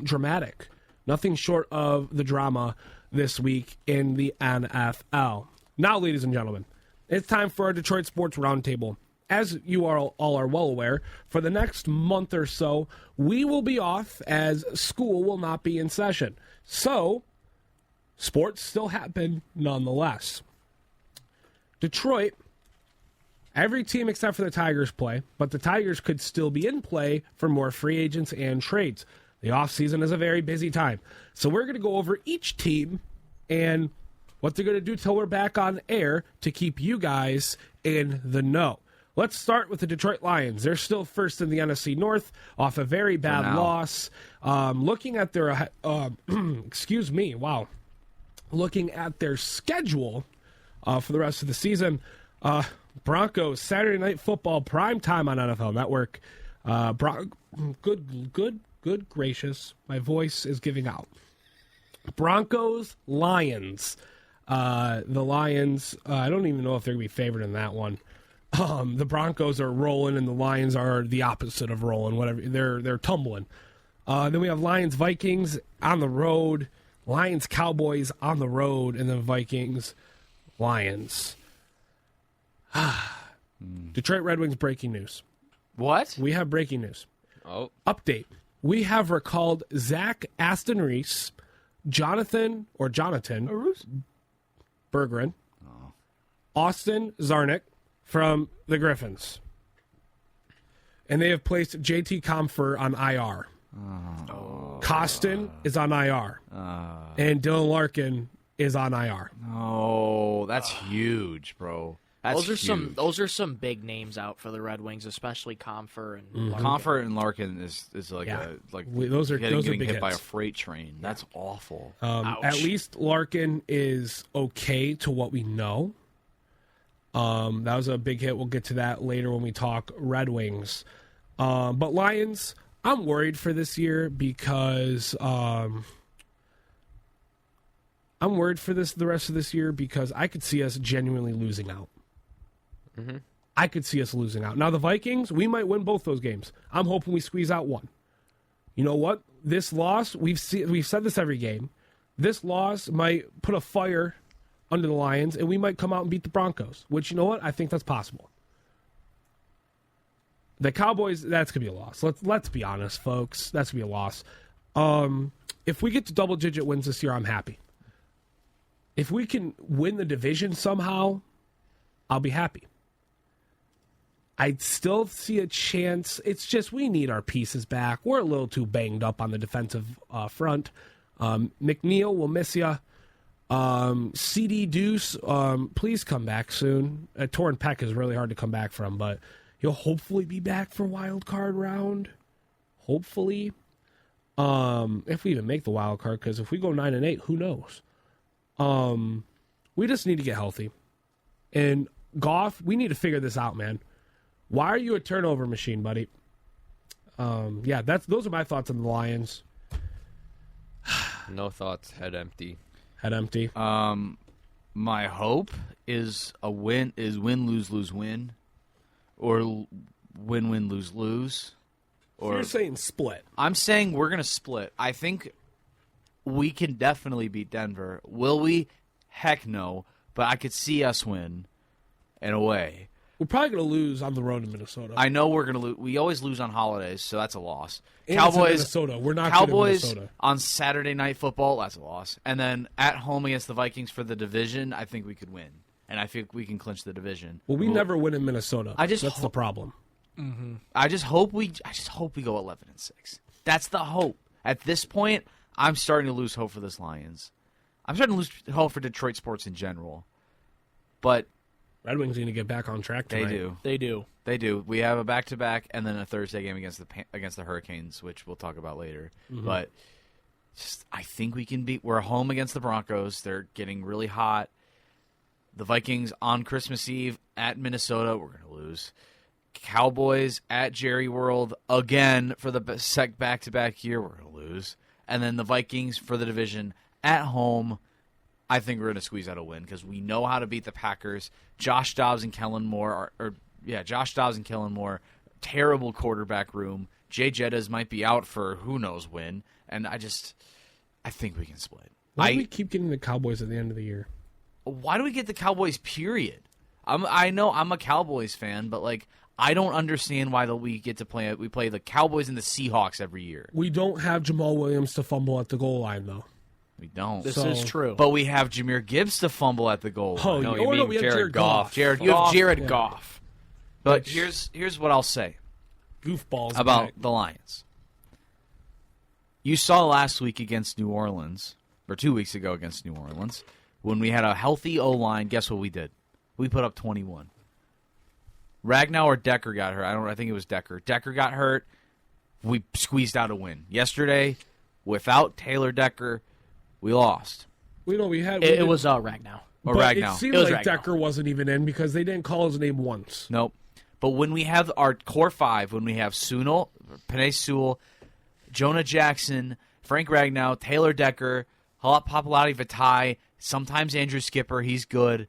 dramatic. Nothing short of the drama this week in the NFL. Now, ladies and gentlemen, it's time for our Detroit Sports Roundtable. As you all are well aware, for the next month or so, we will be off as school will not be in session. So, sports still happen nonetheless. Detroit, every team except for the Tigers play, but the Tigers could still be in play for more free agents and trades. The offseason is a very busy time. So we're going to go over each team and what they're going to do till we're back on air to keep you guys in the know. Let's start with the Detroit Lions. They're still first in the NFC North off a very bad now. loss. Looking at their, excuse me, wow. Looking at their schedule for the rest of the season, Broncos, Saturday Night Football, prime time on NFL Network. Good gracious. My voice is giving out. Broncos, Lions. The Lions, I don't even know if they're going to be favored in that one. The Broncos are rolling, and the Lions are the opposite of rolling. Whatever, they're tumbling. Then we have Lions, Vikings on the road. Lions, Cowboys on the road, and then Vikings, Lions. Detroit Red Wings breaking news. What? We have breaking news. Oh, Update. We have recalled Zach Aston Reese, Jonathan Bergeron, Austin Zarnik from the Griffins. And they have placed JT Comfer on IR. Costin is on IR. And Dylan Larkin is on IR. Oh, that's huge, bro. That's huge. Those are some big names out for the Red Wings, especially Comfer and Larkin. Comfort and Larkin is like Yeah. those are getting big hit by a hits. freight train. That's awful. At least Larkin is okay to what we know. That was a big hit. We'll get to that later when we talk Red Wings. But Lions, I'm worried for this year because I'm worried for the rest of this year because I could see us genuinely losing out. Mm-hmm. I could see us losing out. Now the Vikings, we might win both those games. I'm hoping we squeeze out one. You know what? This loss, we've said this every game. This loss might put a fire under the Lions, and we might come out and beat the Broncos. Which, you know what? I think that's possible. The Cowboys, that's going to be a loss. Let's be honest, folks. That's going to be a loss. If we get to double-digit wins this year, I'm happy. If we can win the division somehow, I'll be happy. I still see a chance. It's just we need our pieces back. We're a little too banged up on the defensive front. McNeil, we'll miss you. CD Deuce, please come back soon. A torn pec is really hard to come back from, but he'll hopefully be back for wild card round. Hopefully. If we even make the wild card, because if we go 9-8, who knows? We just need to get healthy. And Goff, we need to figure this out, man. Why are you a turnover machine, buddy? Those are my thoughts on the Lions. No thoughts. Head empty. Head empty. My hope is win, lose, win. Or win, lose. So you're saying split. I'm saying we're going to split. I think we can definitely beat Denver. Will we? Heck no. But I could see us win in a way. We're probably going to lose on the road in Minnesota. I know we're going to lose. We always lose on holidays, so that's a loss. And Cowboys, it's in Minnesota. We're not Cowboys good in Minnesota. On Saturday Night Football, that's a loss. And then at home against the Vikings for the division, I think we could win. And I think we can clinch the division. Well, we never win in Minnesota. That's the problem. Mm-hmm. I just hope we go 11-6. That's the hope. At this point, I'm starting to lose hope for this Lions. I'm starting to lose hope for Detroit sports in general. But Red Wings need to get back on track tonight. They do. We have a back-to-back and then a Thursday game against the Hurricanes, which we'll talk about later. Mm-hmm. But I think we can beat. We're home against the Broncos. They're getting really hot. The Vikings on Christmas Eve at Minnesota. We're going to lose. Cowboys at Jerry World again for the back-to-back year. We're going to lose. And then the Vikings for the division at home. I think we're going to squeeze out a win because we know how to beat the Packers. Josh Dobbs and Kellen Moore terrible quarterback room. Jay Jettas might be out for who knows when, and I think we can split. Why do we keep getting the Cowboys at the end of the year? Why do we get the Cowboys? Period. I know I'm a Cowboys fan, but I don't understand why we get to play. We play the Cowboys and the Seahawks every year. We don't have Jamal Williams to fumble at the goal line, though. We don't. This is true. But we have Jameer Gibbs to fumble at the goal line. Oh, No, we have Jared Goff. You have Jared Goff. But here's what I'll say Goofballs about the Lions. You saw last week against New Orleans, or 2 weeks ago against New Orleans, when we had a healthy O-line, guess what we did? We put up 21. Ragnow or Decker got hurt. I think it was Decker. Decker got hurt. We squeezed out a win. Yesterday, without Taylor Decker, we lost. We had. It was Ragnow. Or but Ragnow. It seemed It was like Ragnow. Decker wasn't even in because they didn't call his name once. Nope. But when we have our core five, when we have Sunil, Penei Sewell, Jonah Jackson, Frank Ragnow, Taylor Decker, Papalati Vitae, sometimes Andrew Skipper, he's good,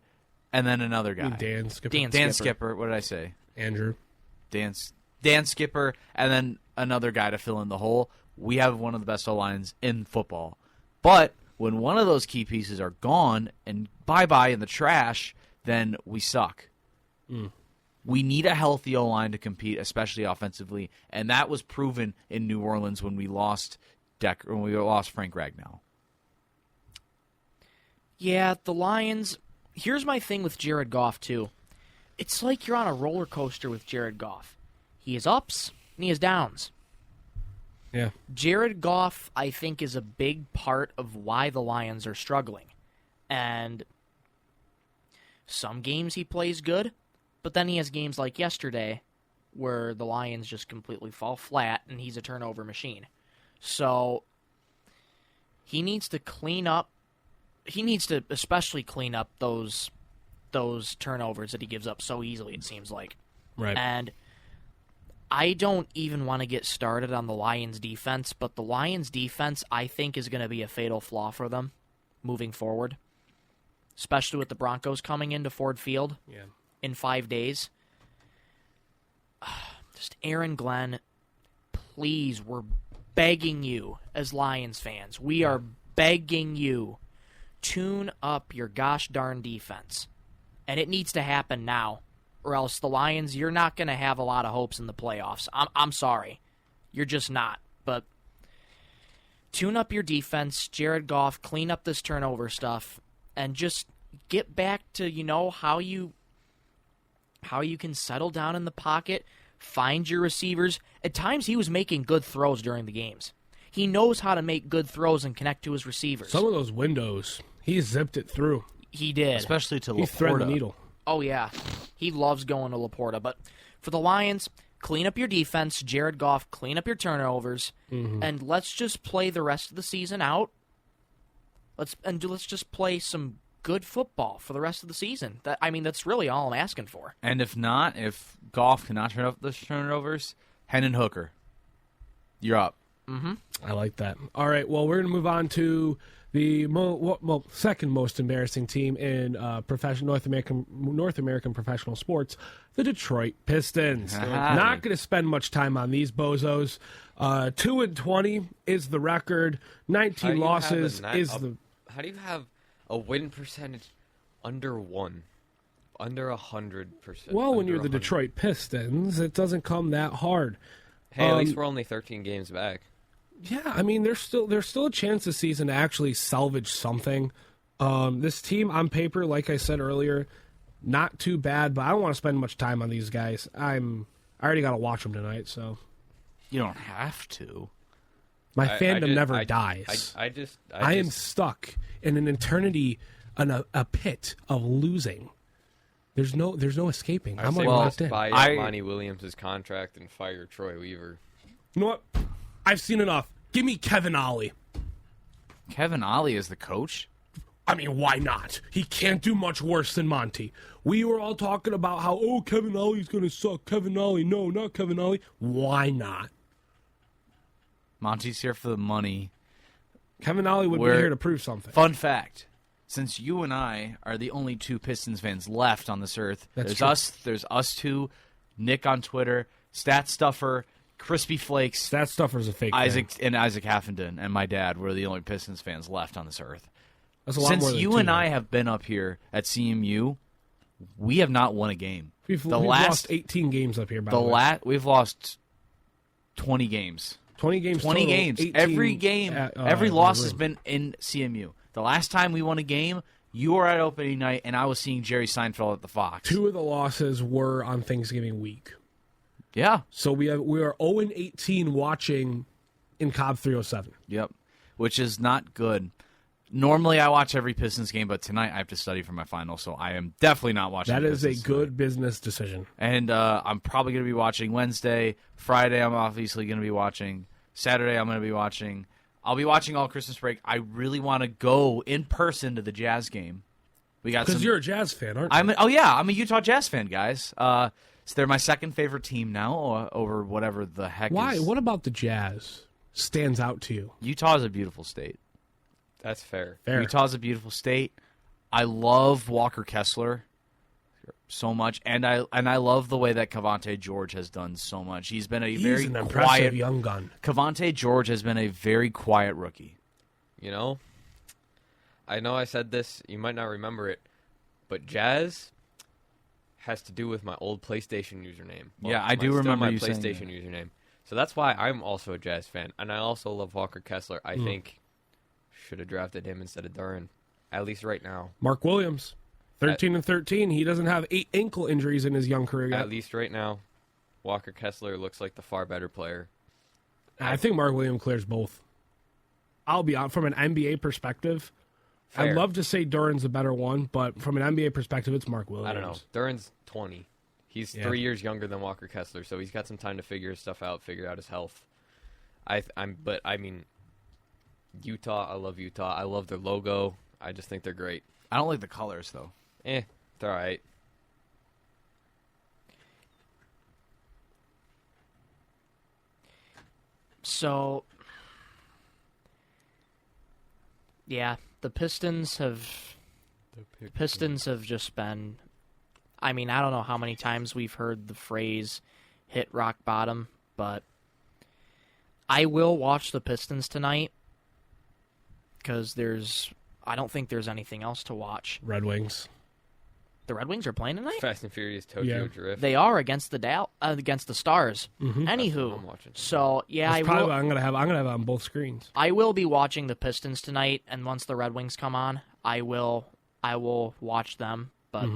and then another guy. Dan Skipper. Dan Skipper. What did I say? Andrew. Dan Skipper, and then another guy to fill in the hole. We have one of the best O-lines in football. But when one of those key pieces are gone and bye-bye in the trash, then we suck. We need a healthy O-line to compete, especially offensively, and that was proven in New Orleans when we lost Frank Ragnow. Yeah, the Lions. Here's my thing with Jared Goff, too. It's like you're on a roller coaster with Jared Goff. He has ups and he has downs. Yeah. Jared Goff, I think, is a big part of why the Lions are struggling. And some games he plays good, but then he has games like yesterday where the Lions just completely fall flat and he's a turnover machine. So he needs to clean up. He needs to especially clean up those turnovers that he gives up so easily, it seems like. Right. And I don't even want to get started on the Lions' defense, but the Lions' defense, I think, is going to be a fatal flaw for them moving forward, especially with the Broncos coming into Ford Field in 5 days. Just Aaron Glenn, please, we're begging you as Lions fans. We are begging you, tune up your gosh darn defense. And it needs to happen now. or else the Lions, you're not going to have a lot of hopes in the playoffs. I'm sorry. You're just not. But tune up your defense, Jared Goff, clean up this turnover stuff, and just get back to, how you can settle down in the pocket, find your receivers. At times he was making good throws during the games. He knows how to make good throws and connect to his receivers. Some of those windows, he zipped it through. He did. Especially to He threaded the Laporta. needle. Oh, yeah. He loves going to Laporta. But for the Lions, clean up your defense. Jared Goff, clean up your turnovers. And let's just play the rest of the season out. Let's just play some good football for the rest of the season. That's really all I'm asking for. And if not, if Goff cannot turn up the turnovers, Hendon Hooker, you're up. I like that. All right, well, we're going to move on to the second most embarrassing team in North American professional sports, the Detroit Pistons. Not going to spend much time on these bozos. 2-20 is the record. 19 losses is the. How do you have a win percentage under 1? Under 100%? Well, when you're the Detroit Pistons, it doesn't come that hard. Hey, at least we're only 13 games back. Yeah, there's still a chance this season to actually salvage something. This team on paper, like I said earlier, not too bad, but I don't want to spend much time on these guys. I already got to watch them tonight, so You don't have to. my fandom never dies. I am stuck in an eternity, in a pit of losing. There's no escaping. I'm like locked in. Buy Monty Williams' contract and fire Troy Weaver. You know what? I've seen enough. Give me Kevin Ollie. Kevin Ollie is the coach? Why not? He can't do much worse than Monty. We were all talking about how, Kevin Ollie's going to suck. Kevin Ollie. No, not Kevin Ollie. Why not? Monty's here for the money. Kevin Ollie would be here to prove something. Fun fact. Since you and I are the only two Pistons fans left on this earth, That's there's us two, Nick on Twitter, Stat Stuffer, Crispy Flakes, That stuffer's a fake Isaac fan. and Isaac Haffenden, and my dad were the only Pistons fans left on this earth. That's a lot Since more than you two, and though. I have been up here at CMU, we have not won a game. We've lost 18 games up here, by the way. We've lost 20 games. 20 games 20 total, games. 18 Every game, every in loss the has room. been in CMU. The last time we won a game, you were at opening night, and I was seeing Jerry Seinfeld at the Fox. 2 of the losses were on Thanksgiving week. Yeah. So we are 0-18 watching in Cobb 307. Yep. Which is not good. Normally I watch every Pistons game, but tonight I have to study for my final, so I am definitely not watching That the is a Pistons good tonight. business decision. And I'm probably going to be watching Wednesday. Friday I'm obviously going to be watching. Saturday I'm going to be watching. I'll be watching all Christmas break. I really want to go in person to the Jazz game. We got Because you're a Jazz fan, aren't you? I'm a Utah Jazz fan, guys. So they're my second favorite team now, over whatever the heck. Why? Is. What about the Jazz stands out to you? Utah is a beautiful state. That's fair. Utah's a beautiful state. I love Walker Kessler so much, and I love the way that Cavante George has done so much. He's been He's very an impressive quiet young gun. Cavante George has been a very quiet rookie. I know I said this. You might not remember it, but Jazz has to do with my old PlayStation username. Yeah, I do remember my you saying PlayStation username. So that's why I'm also a Jazz fan, and I also love Walker Kessler. I think should have drafted him instead of Duran, at least right now. Mark Williams, 13-13. He doesn't have 8 ankle injuries in his young career yet. At least right now, Walker Kessler looks like the far better player. I think Mark Williams clears both. I'll be out from an NBA perspective. Fair. I'd love to say Duran's the better one, but from an NBA perspective, it's Mark Williams. I don't know. Duran's 20. He's 3 years younger than Walker Kessler, so he's got some time to figure his stuff out, figure out his health. Utah, I love Utah. I love their logo. I just think they're great. I don't like the colors though. They're all right. So, yeah, the Pistons have just been. I don't don't know how many times we've heard the phrase "hit rock bottom," but I will watch the Pistons tonight because I don't think there's anything else to watch. Red Wings. The Red Wings are playing tonight? Fast and Furious Tokyo Yeah. Drift. They are against the Stars. Mm-hmm. That's what Anywho, I'm watching. so yeah, That's probably will, what I'm gonna have it on both screens. I will be watching the Pistons tonight, and once the Red Wings come on, I will watch them. But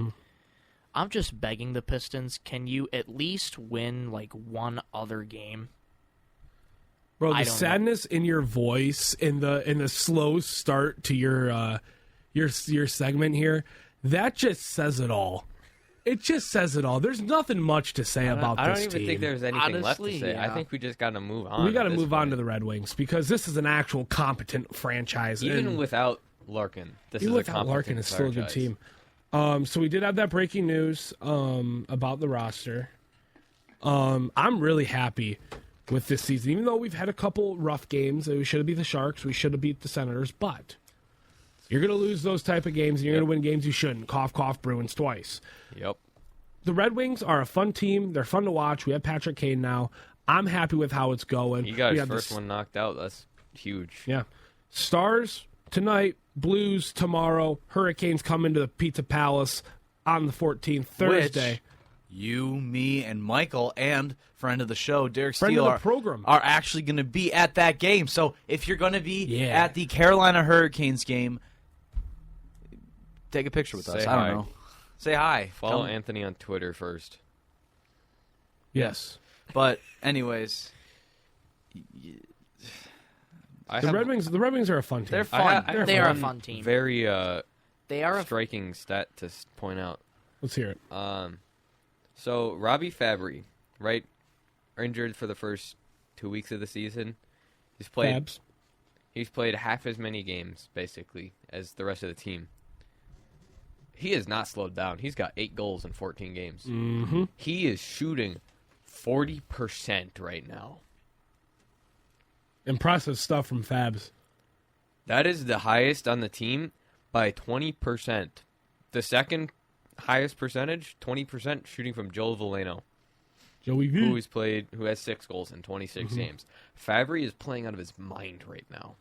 I'm just begging the Pistons, can you at least win like one other game? Bro, I the don't know. sadness in your voice in the slow start to your segment here, that just says it all. It just says it all. There's nothing much to say about I this don't even team. think there's anything left to Honestly, say. I yeah. think we just got to move on. We got to at this move on point. to the Red Wings because this is an actual competent franchise. Even and without Larkin, this even is a without competent Larkin, it's still a good franchise. team. So we did have that breaking news about the roster. I'm really happy with this season, even though we've had a couple rough games. We should have beat the Sharks. We should have beat the Senators, but you're going to lose those type of games, and you're going to win games you shouldn't. Cough, cough, Bruins twice. Yep. The Red Wings are a fun team. They're fun to watch. We have Patrick Kane now. I'm happy with how it's going. He got We his have first this- one knocked out. That's huge. Yeah. Stars tonight, Blues tomorrow, Hurricanes come into the Pizza Palace on the 14th, Thursday. Which you, me, and Michael, and friend of the show, Derek Friend Steele, of the program. are actually going to be at that game. So if you're going to be Yeah. at the Carolina Hurricanes game, take a picture with Say us. hi. I don't know. Say hi. Follow Come- Anthony on Twitter first. Yes. But anyways, I The have, Red Wings are a fun team. they're I fun. ha- I have They are a one fun team. Very They are a striking stat to point out. Let's hear it. So Robbie Fabry, right, injured for the first 2 weeks of the season. He's played. Fabs. He's played half as many games basically as the rest of the team. He has not slowed down. He's got 8 goals in 14 games. Mm-hmm. He is shooting 40% right now. Impressive stuff from Fabs. That is the highest on the team by 20%. The second highest percentage, 20%, shooting from Joe Veleno, Joey V. who has 6 goals in 26 games. Fabry is playing out of his mind right now,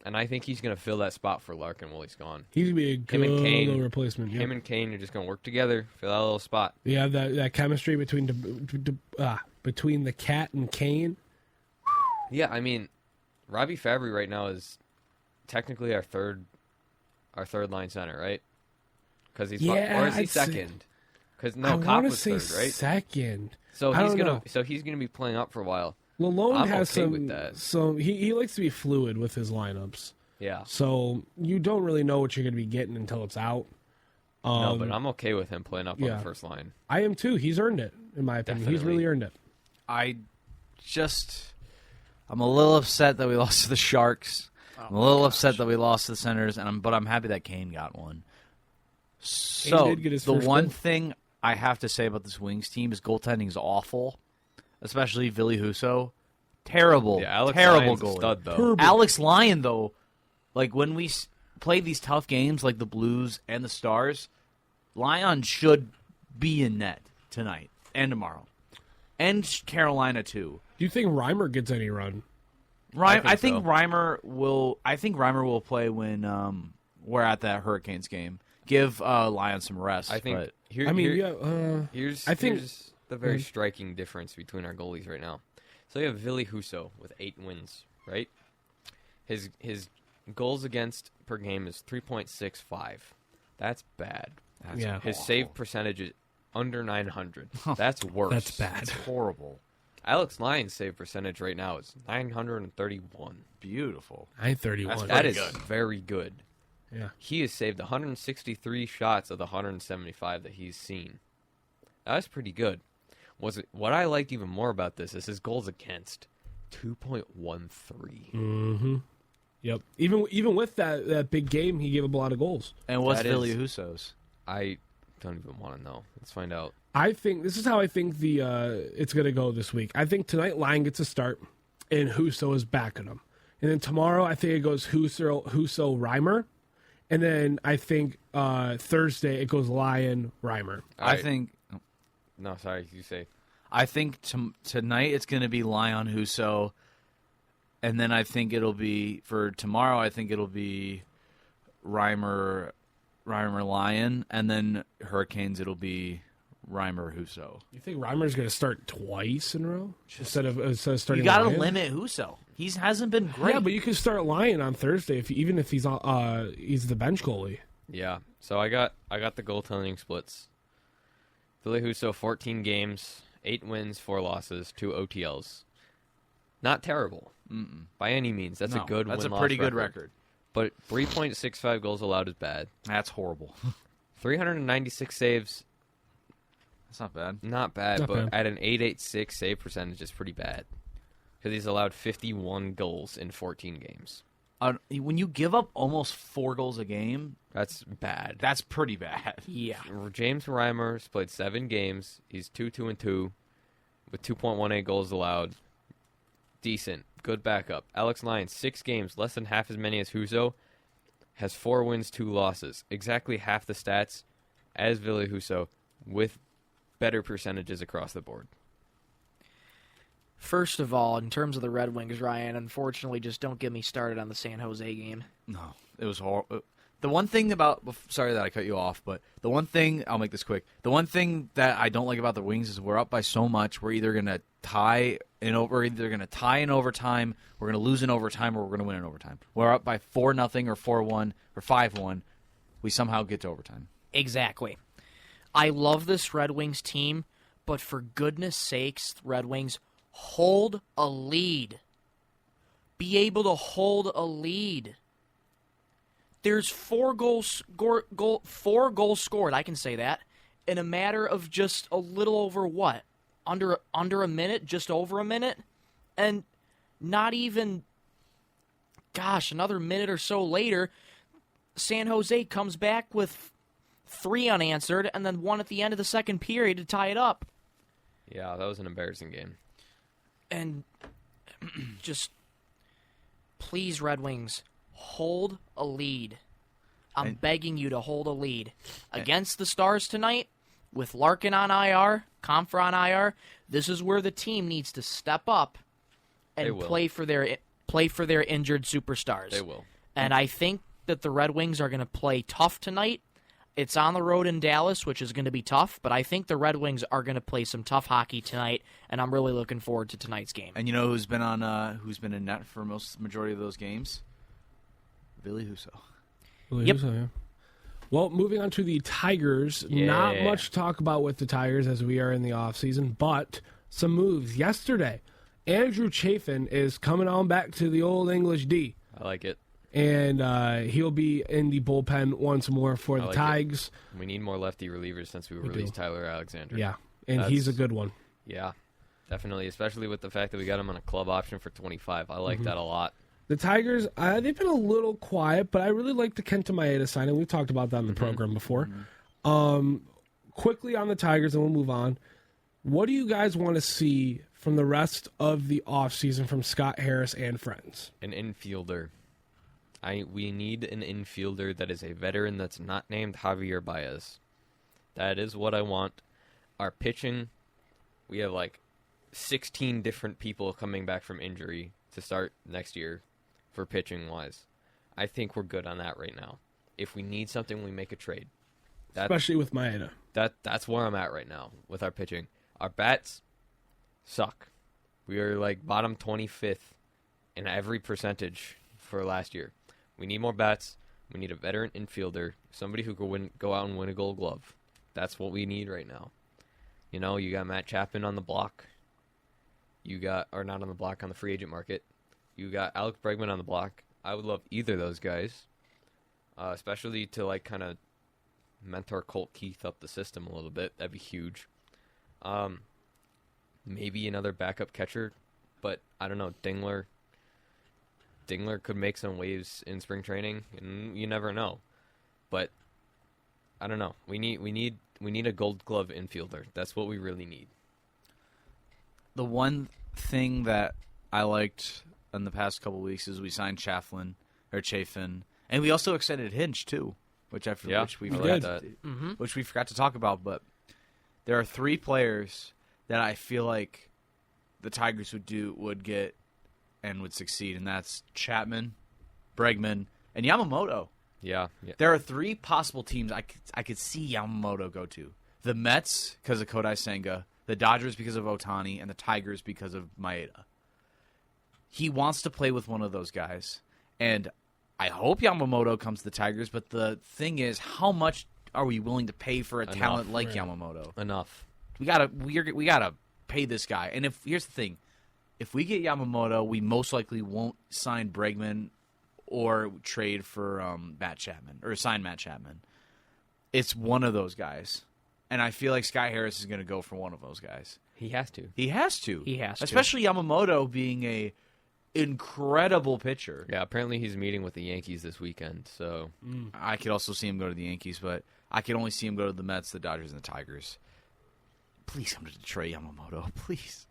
and I think he's going to fill that spot for Larkin while he's gone. He's going to be a good Him and Kane- little replacement. Him and Kane are just going to work together, fill that little spot. You have that chemistry between the Cat and Kane. Yeah, I mean, Robbie Fabry right now is technically our third line center, right? Because he's Yeah, or is he I'd say- second? Because I no, Kopp want to was say third, right? second. So I he's don't gonna know. so he's gonna be playing up for a while. Lalone I'm has okay some. with that. So he likes to be fluid with his lineups. Yeah, So you don't really know what you're going to be getting until it's out. no, but I'm okay with him playing up on yeah. the first line. I am too. He's earned it, in my opinion. He's Definitely. really earned it. I'm a little upset that we lost to the Sharks. I'm a little upset that we lost to the Senators, but I'm happy that Kane got one. So did get his the first one goal. thing I have to say about this Wings team is goaltending is awful, especially Ville Husso. Terrible, Yeah, Alex terrible Lyon's a goalie. stud though. Terrible. Alex Lyon, though, like when we play these tough games like the Blues and the Stars, Lyon should be in net tonight and tomorrow, and Carolina too. Do you think Reimer gets any run? I think think so. Reimer will. I think Reimer will play when we're at that Hurricanes game. Give Lyon some rest. I think but here, I mean, here- yeah. here's I think- here's the very striking difference between our goalies right now. So you have Ville Husso with 8 wins, right? His goals against per game is 3.65. That's bad. that's Yeah. His awful. save percentage is under 900. That's worse. That's bad. That's horrible. Alex Lyon's save percentage right now is 931. Beautiful. 931. That is good. very good. Yeah. He has saved 163 shots of the 175 that he's seen. That's pretty good. What I liked even more about this is his goals against 2.13. Mm-hmm. Yep. Even with that big game, he gave up a lot of goals. And what's That Ville is- Husso's? I don't even want to know. Let's find out. I think this is how I think the it's going to go this week. I think tonight Lyon gets a start, and Husso is backing him. And then tomorrow I think it goes Husso Reimer, and then I think Thursday it goes Lyon Reimer. All I right. think. No, sorry. You say. I think tonight it's going to be Lyon Husso, and then I think it'll be for tomorrow. I think it'll be Reimer Reimer Lyon, and then Hurricanes it'll be Reimer Husso. You think Reimer's going to start twice in a row instead of starting? You got to Lyon? limit Husso. He hasn't been great. Yeah, but you can start Lyon on Thursday even if he's the bench goalie. Yeah. So I got the goaltending splits. Ville Husso, 14 games, 8 wins, 4 losses, 2 OTLs. Not terrible by any means. That's a good. That's a win-loss pretty good record. But 3.65 goals allowed is bad. That's horrible. 396 saves. That's not bad. Not bad, Not but bad. at an 8.86 save percentage is pretty bad. Because he's allowed 51 goals in 14 games. When you give up almost 4 goals a game, That's bad. that's pretty bad. Yeah. James Reimer's played 7 games. He's 2-2-2 with 2.18 goals allowed. Decent. Good backup. Alex Lyon, 6 games, less than half as many as Husso. Has 4 wins, 2 losses. Exactly half the stats as Ville Husso with better percentages across the board. First of all, in terms of the Red Wings, Ryan, unfortunately, just don't get me started on the San Jose game. No, it was horrible. The one thing about sorry that I cut you off, but the one thing I'll make this quick. The one thing that I don't like about the Wings is we're up by so much. We're either gonna tie in overtime, we're gonna lose in overtime, or we're gonna win in overtime. We're up by 4-0 or 4-1 or 5-1. We somehow get to overtime. Exactly. I love this Red Wings team, but for goodness sakes, Red Wings, hold a lead. Be able to hold a lead. There's 4 goals scored, I can say that, in a matter of just a little over what? Under a minute, just over a minute? And not even, another minute or so later, San Jose comes back with 3 unanswered and then 1 at the end of the second period to tie it up. Yeah, that was an embarrassing game. And just, please, Red Wings, hold a lead. I'm begging you to hold a lead. Against the Stars tonight, with Larkin on IR, Comfer on IR, this is where the team needs to step up and play for their injured superstars. They will. And I think that the Red Wings are going to play tough tonight. It's on the road in Dallas, which is going to be tough, but I think the Red Wings are going to play some tough hockey tonight, and I'm really looking forward to tonight's game. And you know who's been in net for majority of those games? Ville Husso. Yep. Yeah. Well, moving on to the Tigers. Not much to talk about with the Tigers as we are in the offseason, but some moves. Yesterday, Andrew Chafin is coming on back to the old English D. I like it. And he'll be in the bullpen once more for the Tigers. We need more lefty relievers since we released Tyler Alexander. Yeah, and he's a good one. Yeah, definitely, especially with the fact that we got him on a club option for 25. I like that a lot. The Tigers, they've been a little quiet, but I really like the Kenta Maeda signing. We've talked about that in the program before. Quickly on the Tigers, and we'll move on. What do you guys want to see from the rest of the offseason from Scott Harris and friends? An infielder. We need an infielder that is a veteran that's not named Javier Baez. That is what I want. Our pitching, we have like 16 different people coming back from injury to start next year for pitching-wise. I think we're good on that right now. If we need something, we make a trade. Especially with Maeda. That's where I'm at right now with our pitching. Our bats suck. We are like bottom 25th in every percentage for last year. We need more bats. We need a veteran infielder, somebody who can go out and win a Gold Glove. That's what we need right now. You know, you got Matt Chapman on the block. Or not on the block, on the free agent market. You got Alex Bregman on the block. I would love either of those guys, especially to like kind of mentor Colt Keith up the system a little bit. That'd be huge. Maybe another backup catcher, but I don't know. Dingler could make some waves in spring training, and you never know. But I don't know. We need a Gold Glove infielder. That's what we really need. The one thing that I liked in the past couple weeks is we signed Chafin, and we also extended Hinch too, which we forgot to talk about. But there are 3 players that I feel like the Tigers would get and would succeed, and that's Chapman, Bregman, and Yamamoto. Yeah. There are 3 possible teams I could see Yamamoto go to. The Mets because of Kodai Senga, the Dodgers because of Ohtani, and the Tigers because of Maeda. He wants to play with one of those guys, and I hope Yamamoto comes to the Tigers, but the thing is, how much are we willing to pay for a talent like Yamamoto? Enough. We gotta pay this guy. And here's the thing. If we get Yamamoto, we most likely won't sign Bregman or trade for Matt Chapman or sign Matt Chapman. It's one of those guys. And I feel like Sky Harris is going to go for one of those guys. He has to. He has to. He has to. Especially Yamamoto being a incredible pitcher. Yeah, apparently he's meeting with the Yankees this weekend, so... I could also see him go to the Yankees, but I could only see him go to the Mets, the Dodgers, and the Tigers. Please come to Detroit, Yamamoto. Please.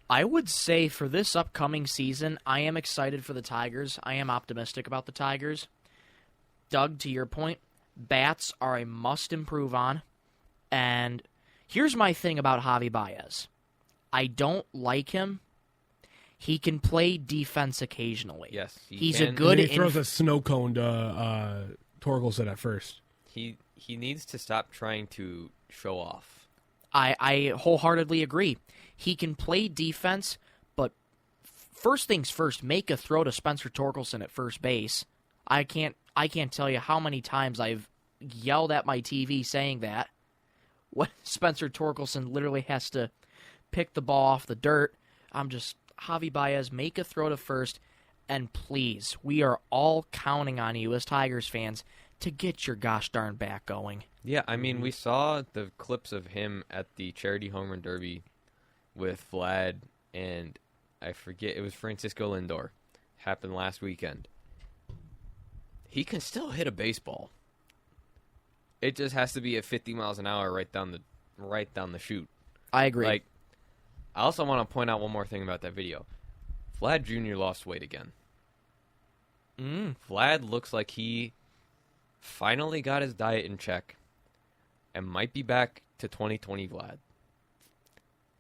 I would say for this upcoming season, I am excited for the Tigers. I am optimistic about the Tigers. Doug, to your point, bats are a must improve on. And here's my thing about Javi Baez. I don't like him. He can play defense occasionally. Yes, he's can. a good. He throws a snow cone to Torkelson at first. He needs to stop trying to show off. I wholeheartally agree. He can play defense, but first things first, make a throw to Spencer Torkelson at first base. I can't tell you how many times I've yelled at my TV saying that. When Spencer Torkelson literally has to pick the ball off the dirt, I'm just, Javi Baez, make a throw to first, and please, we are all counting on you as Tigers fans to get your gosh darn back going. Yeah, I mean, we saw the clips of him at the Charity Home Run Derby with Vlad and I forget, it was Francisco Lindor. Happened last weekend. He can still hit a baseball. It just has to be at 50 miles an hour right down the chute. I agree. Like, I also want to point out one more thing about that video. Vlad Jr. lost weight again. Vlad looks like he finally got his diet in check and might be back to 2020 Vlad.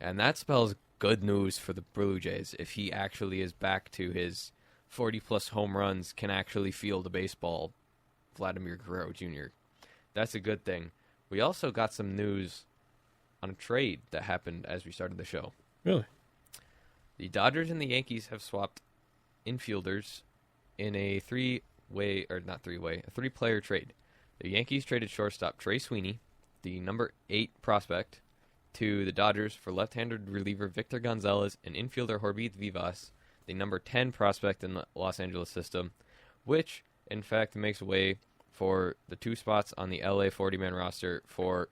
And that spells good news for the Blue Jays if he actually is back to his 40-plus home runs, can actually field a baseball, Vladimir Guerrero Jr. That's a good thing. We also got some news on a trade that happened as we started the show. Really? The Dodgers and the Yankees have swapped infielders in a three-player trade. The Yankees traded shortstop Trey Sweeney, the number 8 prospect, to the Dodgers for left-handed reliever Victor Gonzalez and infielder Jorge Vivas, the number 10 prospect in the Los Angeles system, which, in fact, makes way for the 2 spots on the LA 40-man roster for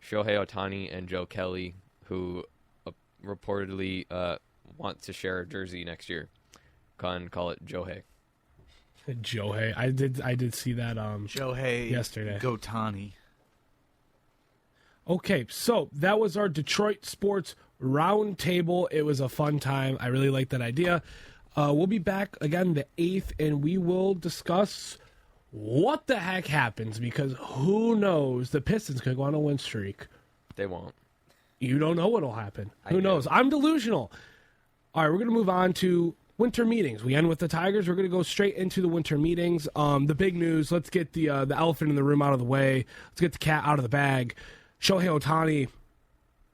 Shohei Ohtani and Joe Kelly, who reportedly want to share a jersey next year. Call it Johei. Johei. I did see that Shohei yesterday. Gotani. Okay, so that was our Detroit Sports Roundtable. It was a fun time. I really like that idea. We'll be back again the 8th, and we will discuss what the heck happens, because who knows? The Pistons could go on a win streak. They won't. You don't know what'll happen. Who do. knows? I'm delusional. All right, we're going to move on to winter meetings. We end with the Tigers. We're going to go straight into the winter meetings. The big news, let's get the elephant in the room out of the way. Let's get the cat out of the bag. Shohei Ohtani,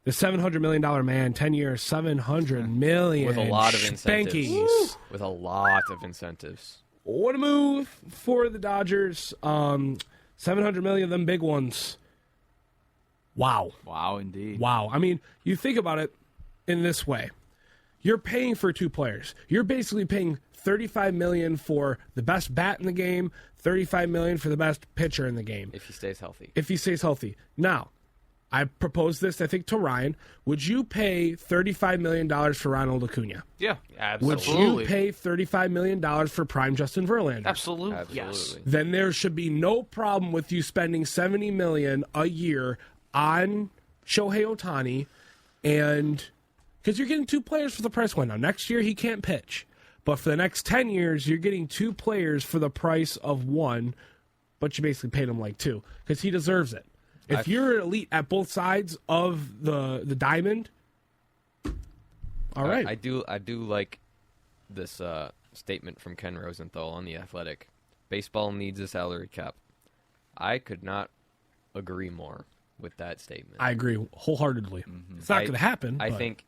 the $700 million man, 10 years, $700 million. With a lot of incentives. Spankies. With a lot of incentives. What a move for the Dodgers. $700 million of them big ones. Wow. Wow, indeed. Wow. I mean, you think about it in this way. You're paying for 2 players. You're basically paying $35 million for the best bat in the game, $35 million for the best pitcher in the game. If he stays healthy. If he stays healthy. Now, I proposed this, I think, to Ryan. Would you pay $35 million for Ronald Acuna? Yeah, Would absolutely. you pay $35 million for prime Justin Verlander? Absolutely. Yes. Then there should be no problem with you spending $70 million a year on Shohei Ohtani, and because you're getting 2 players for the price one. Now, next year he can't pitch, but for the next 10 years, you're getting 2 players for the price of 1, but you basically paid him like 2 because he deserves it. If you're elite at both sides of the diamond, all right. I do like this statement from Ken Rosenthal on The Athletic. Baseball needs a salary cap. I could not agree more with that statement. I agree wholeheartedly. It's not going to happen. I but think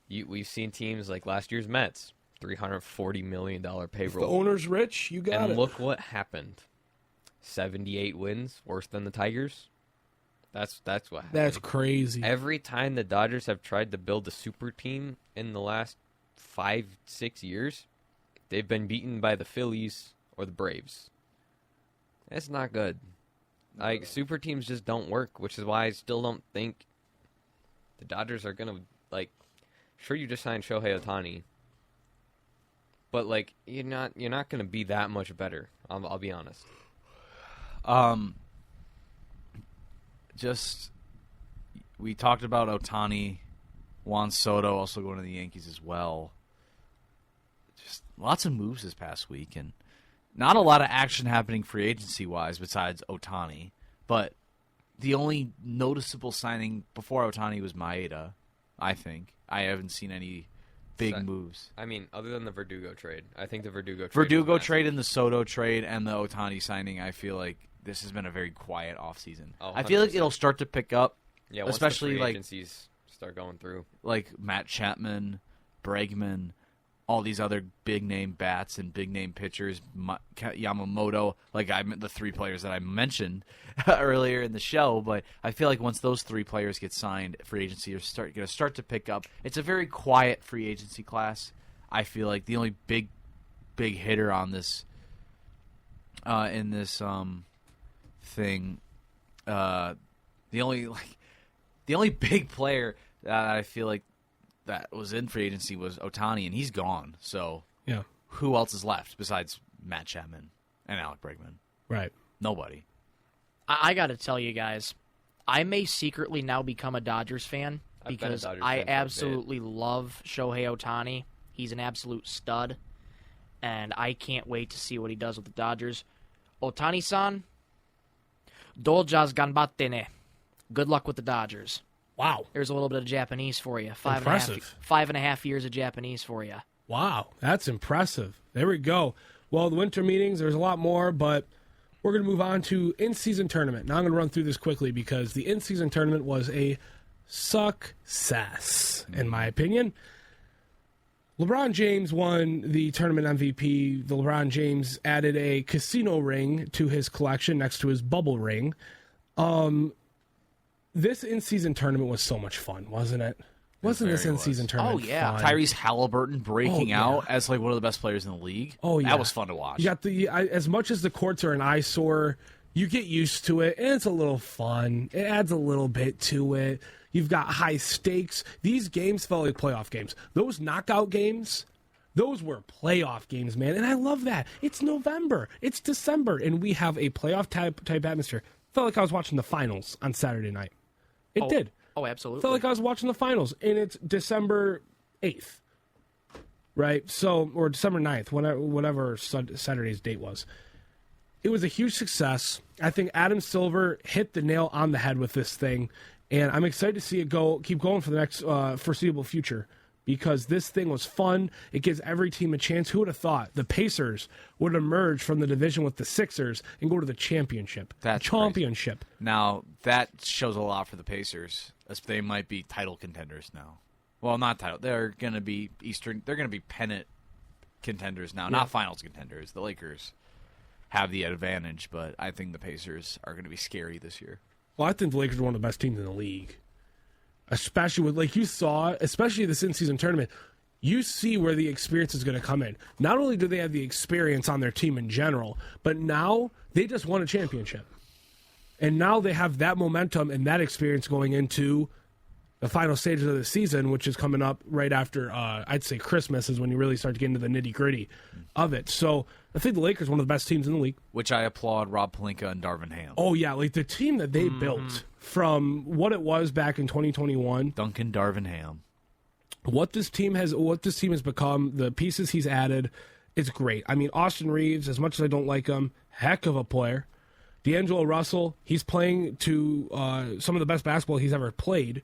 we've seen teams like last year's Mets, $340 million payroll. the owner's rich. You got and it. look what happened. 78 wins, worse than the Tigers. That's what happened. That's crazy. Every time the Dodgers have tried to build a super team in the last 5-6 years, they've been beaten by the Phillies or the Braves. That's not good. Like, super teams just don't work, which is why I still don't think the Dodgers are gonna, like, sure, you just signed Shohei Ohtani, but like you're not gonna be that much better. I'll be honest. Just we talked about Ohtani, Juan Soto also going to the Yankees as well. Just lots of moves this past week, and not a lot of action happening free agency wise besides Ohtani. But the only noticeable signing before Ohtani was Maeda. I think I haven't seen any big moves. I mean, other than the Verdugo trade, I think the Verdugo trade and the Soto trade and the Ohtani signing, I feel like this has been a very quiet offseason. Oh, I feel like it'll start to pick up. Yeah, once especially the free like agencies start going through, like Matt Chapman, Bregman, all these other big name bats and big name pitchers, Yamamoto, like the three players that I mentioned earlier in the show. But I feel like once those three players get signed, free agency is going to start to pick up. It's a very quiet free agency class. I feel like the only big hitter on this in this thing, the only big player that I feel like that was in free agency was Ohtani, and he's gone. So yeah, who else is left besides Matt Chapman and Alec Bregman? Right. Nobody. I got to tell you guys, I may secretly now become a Dodgers fan because I absolutely love Shohei Ohtani. He's an absolute stud, and I can't wait to see what he does with the Dodgers. Ohtani-san, Dojas ganbatte ne. Good luck with the Dodgers. Wow. There's a little bit of Japanese for you. Impressive. 5.5 years of Japanese for you. Wow, that's impressive. There we go. Well, the winter meetings, there's a lot more, but we're going to move on to in-season tournament. Now I'm going to run through this quickly because the in-season tournament was a success, in my opinion. LeBron James won the tournament MVP. The LeBron James added a casino ring to his collection next to his bubble ring. This in-season tournament was so much fun, wasn't it? Wasn't this in-season tournament fun? Tyrese Halliburton breaking out as like one of the best players in the league. Oh, yeah. That was fun to watch. You got as much as the courts are an eyesore, you get used to it, and it's a little fun. It adds a little bit to it. You've got high stakes. These games felt like playoff games. Those knockout games, those were playoff games, man. And I love that. It's November. It's December, and we have a playoff type atmosphere. Felt like I was watching the finals on Saturday night. It did. Oh, absolutely. Felt like I was watching the finals, and it's December 8th, right? So, or December 9th, whatever Saturday's date was. It was a huge success. I think Adam Silver hit the nail on the head with this thing, and I'm excited to see it keep going for the next foreseeable future because this thing was fun. It gives every team a chance. Who would have thought the Pacers would emerge from the division with the Sixers and go to the championship? That's championship. Crazy. Now, that shows a lot for the Pacers. As they might be title contenders now. Well, not title. They're going to be They're going to be pennant contenders now, not finals contenders. The Lakers have the advantage, but I think the Pacers are going to be scary this year. Well, I think the Lakers are one of the best teams in the league. Especially with, like you saw, especially this in-season tournament, you see where the experience is going to come in. Not only do they have the experience on their team in general, but now they just won a championship. And now they have that momentum and that experience going into the final stages of the season, which is coming up right after, I'd say Christmas is when you really start to get into the nitty-gritty of it. So I think the Lakers are one of the best teams in the league. Which I applaud Rob Pelinka and Darvin Ham. Oh, yeah, like the team that they built from what it was back in 2021. Duncan Darvin Ham. What this team has become, the pieces he's added, it's great. I mean, Austin Reeves, as much as I don't like him, heck of a player. D'Angelo Russell, he's playing to some of the best basketball he's ever played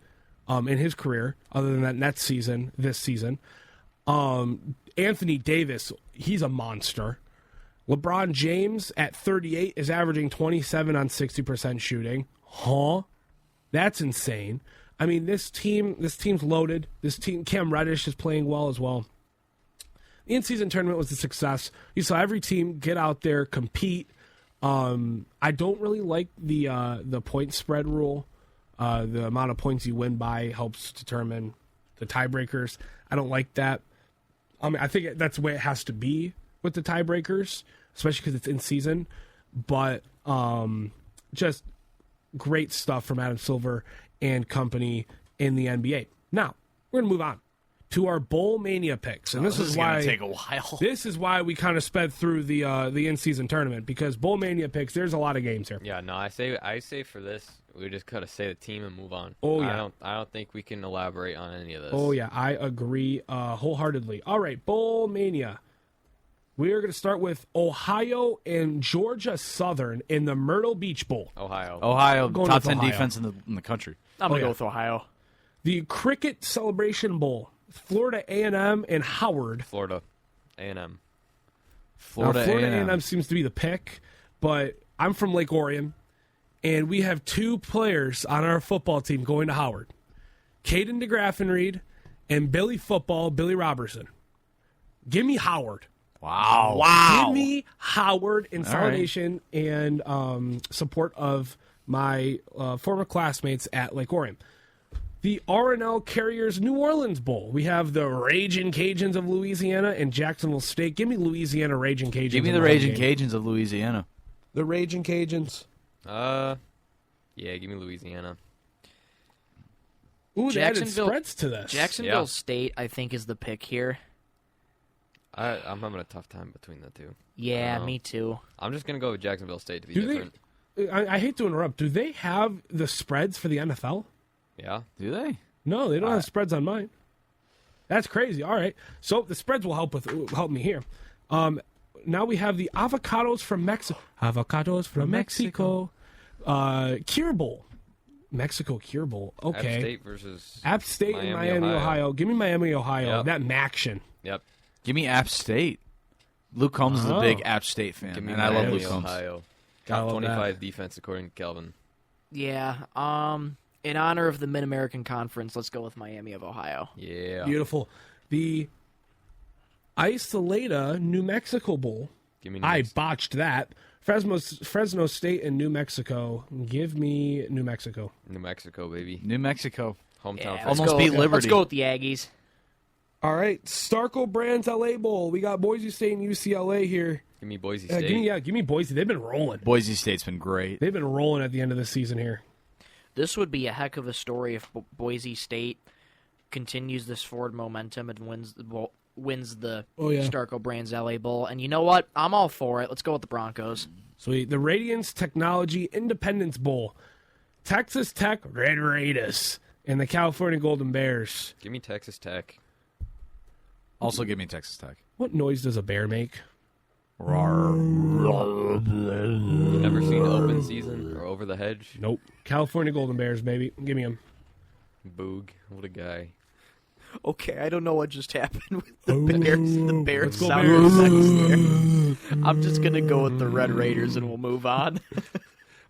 in his career, other than that Nets season, this season. Anthony Davis, he's a monster. LeBron James at 38 is averaging 27 on 60% shooting. Huh? That's insane. I mean, this team's loaded. This team, Cam Reddish is playing well as well. The in-season tournament was a success. You saw every team get out there, compete. I don't really like the point spread rule. The amount of points you win by helps determine the tiebreakers. I don't like that. I mean, I think that's the way it has to be with the tiebreakers, especially because it's in season. But just great stuff from Adam Silver and company in the NBA. Now we're gonna move on to our Bowl Mania picks, and this is why gonna take a while. This is why we kind of sped through the in-season tournament, because Bowl Mania picks. There's a lot of games here. Yeah, no, I say for this, we just gotta say the team and move on. Oh yeah, I don't think we can elaborate on any of this. Oh yeah, I agree wholeheartedly. All right, Bowl Mania. We are going to start with Ohio and Georgia Southern in the Myrtle Beach Bowl. Ohio, Going top with 10 Ohio. defense in the country. I'm going to yeah. go with Ohio. The Cricket Celebration Bowl. Florida A&M and Howard. Florida, A&M. Florida A&M. A&M seems to be the pick, but I'm from Lake Orion, and we have two players on our football team going to Howard. Caden DeGraffenreid and Billy Robertson. Give me Howard. Wow. Give me Howard in All right. solidation and support of my former classmates at Lake Orion. The R&L Carriers New Orleans Bowl. We have the Ragin' Cajuns of Louisiana and Jacksonville State. Give me Louisiana Ragin' Cajuns. Give me in the one Raging game. Cajuns of Louisiana. The Ragin' Cajuns. Yeah, give me Louisiana. Ooh, they added Jacksonville- spreads to this. Jacksonville Yeah. State, I think, is the pick here. I'm having a tough time between the two. Yeah, Wow. me too. I'm just gonna go with Jacksonville State to be Do different. I hate to interrupt. Do they have the spreads for the NFL? Yeah, Do they? No, they don't have spreads on mine. That's crazy. All right, so the spreads will help me here. Now we have the avocados from Mexico. Avocados from Mexico. Cure Bowl. Mexico Cure Bowl. Okay. App State versus App State and Miami, Ohio. Give me Miami, Ohio. Yep. That Maction. Yep. Give me App State. Luke Combs is a Oh. big App State fan, Give me and I love Miami, Luke Combs. Ohio. I Top love 25 defense according to Kelvin. Yeah. In honor of the Mid-American Conference, let's go with Miami of Ohio. Yeah. Beautiful. The Isolata New Mexico Bowl. Give me I botched that. Fresno State and New Mexico. Give me New Mexico. New Mexico, baby. New Mexico. Hometown. Yeah, football. Almost beat Liberty. Let's go with the Aggies. All right, Starco Brands LA Bowl. We got Boise State and UCLA here. Give me Boise State. Give me Boise. They've been rolling. Boise State's been great. They've been rolling at the end of the season here. This would be a heck of a story if Boise State continues this forward momentum and wins the Oh, yeah. Starco Brands LA Bowl. And you know what? I'm all for it. Let's go with the Broncos. Sweet. The Radiance Technology Independence Bowl. Texas Tech Red Raiders and the California Golden Bears. Give me Texas Tech. Also, give me Texas Tech. What noise does a bear make? Rawr. You never seen Open Season or Over the Hedge? Nope. California Golden Bears, baby. Give me them. Boog. What a guy. Okay, I don't know what just happened with the Bears. The Bears go sound Bears. effects there. I'm just going to go with the Red Raiders and we'll move on.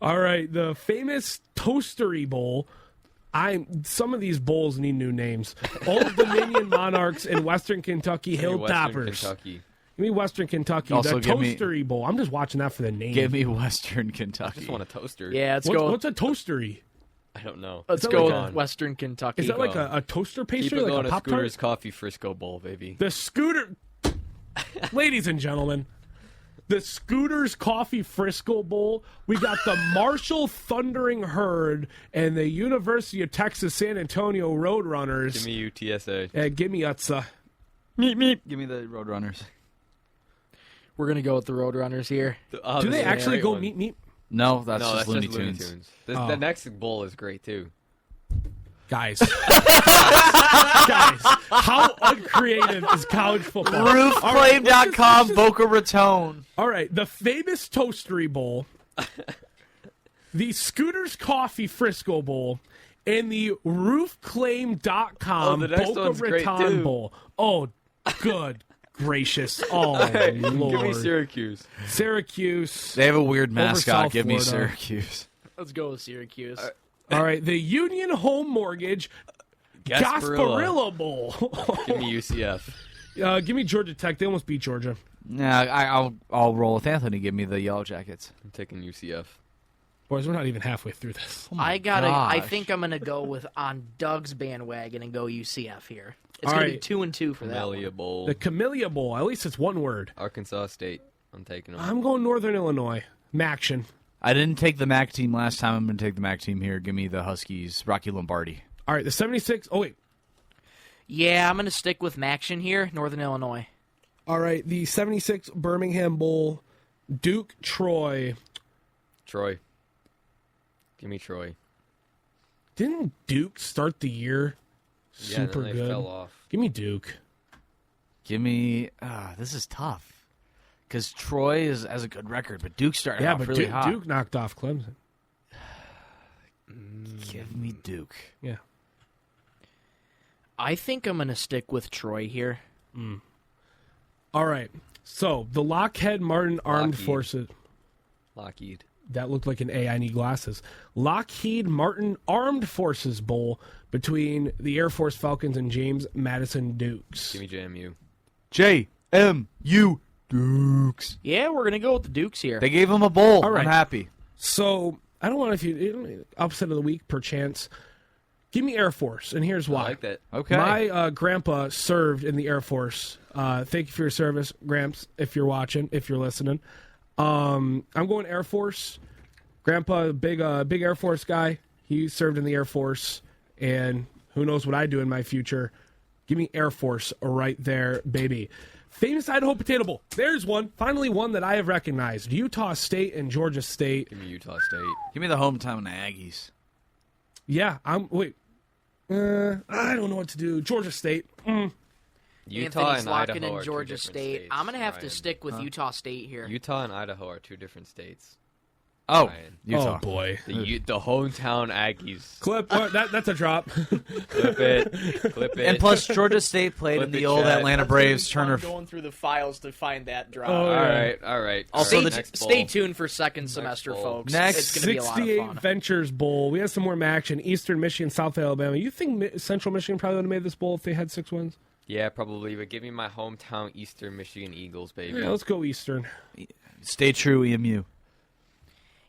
All right, the famous Toastery Bowl. Some of these bowls need new names. Old Dominion Monarchs and Western Kentucky Give me Western Hilltoppers. Kentucky. Give me Western Kentucky. Also, the give me- Toastery Bowl. I'm just watching that for the name. Give me Western I Kentucky. just want a toaster. Yeah, let's go. What's a toastery? I don't know. Let's that go like with a- Western Kentucky. Is that like a toaster Keep pastry, it like going a to Pop Scooter's Tart? Coffee Frisco Bowl, baby. The Scooter, ladies and gentlemen, the Scooter's Coffee Frisco Bowl. We got the Marshall Thundering Herd and the University of Texas San Antonio Roadrunners. Give me UTSA. Give me Utsa. Meep, meep. Give me the Roadrunners. We're going to go with the Roadrunners here. Do they actually go meet? No, that's No, just that's Looney just Looney Tunes. Tunes. Oh. The next bowl is great too. Guys. Guys, how uncreative is college football? Roofclaim.com, Boca Raton. All right, the famous Toastery Bowl, the Scooter's Coffee Frisco Bowl, and the Roofclaim.com Oh, the next Boca one's great, Raton too. Bowl. Oh, good gracious. Oh, Lord. Give me Syracuse. Syracuse. They have a weird mascot. South Give me Florida. Syracuse. Let's go with Syracuse. All right, the Union Home Mortgage Gasparilla Bowl. Give me UCF. Give me Georgia Tech. They almost beat Georgia. Nah, I'll roll with Anthony. Give me the Yellow Jackets. I'm taking UCF. Boys, we're not even halfway through this. I gosh. think I'm gonna go with on Doug's bandwagon and go UCF here. It's All gonna be right. 2-2 for that Camellia one. Bowl. The Camellia Bowl. At least it's one word. Arkansas State. I'm taking them. I'm going Northern Illinois. Maction. I didn't take the MAC team last time. I'm going to take the MAC team here. Give me the Huskies. Rocky Lombardi. All right, the 76. Oh, wait. Yeah, I'm gonna stick with Maction here, Northern Illinois. All right, the 76 Birmingham Bowl. Duke, Troy. Troy. Give me Troy. Didn't Duke start the year Yeah, super then they good? fell off. Give me Duke. Give me. This is tough. Because Troy has a good record, but Duke started Yeah, off but really hot. Duke knocked off Clemson. Give me Duke. Yeah. I think I'm gonna stick with Troy here. All right. So the Lockheed Martin Armed Lockheed. Forces. Lockheed. That looked like an A. I need glasses. Lockheed Martin Armed Forces Bowl between the Air Force Falcons and James Madison Dukes. Give me JMU. JMU Dukes. Yeah, we're gonna go with the Dukes here. They gave him a bowl. All right. I'm happy. So I don't want to upset of the week perchance. Give me Air Force, and here's why. I like that. Okay. My grandpa served in the Air Force. Thank you for your service, Gramps, if you're watching, if you're listening. I'm going Air Force. Grandpa, big Air Force guy. He served in the Air Force, and who knows what I do in my future. Give me Air Force right there, baby. Famous Idaho Potato Bowl. There's one. Finally one that I have recognized. Utah State and Georgia State. Give me Utah State. Give me the hometown Aggies. Yeah, I don't know what to do. Georgia State. Utah Anthony's and locking Idaho in are Georgia two different State. states, I'm gonna have to Ryan. stick with Utah State here. Utah and Idaho are two different states. Oh, Ryan. Utah. Oh, boy. The hometown Aggies. Clip. that's a drop. Clip it. Clip it. And plus, Georgia State played Flip in the the old chat. Atlanta Braves Turner. Going through the files to find that drop. Oh, all yeah. right. Also, All right, the- next bowl. Stay tuned for second semester, bowl. folks. Next, it's going to be a lot of 68 fun. Ventures Bowl. We have some more action. Eastern Michigan, South Alabama. You think Central Michigan probably would have made this bowl if they had 6 wins? Yeah, probably. But give me my hometown Eastern Michigan Eagles, baby. Yeah, let's go Eastern. Stay true, EMU.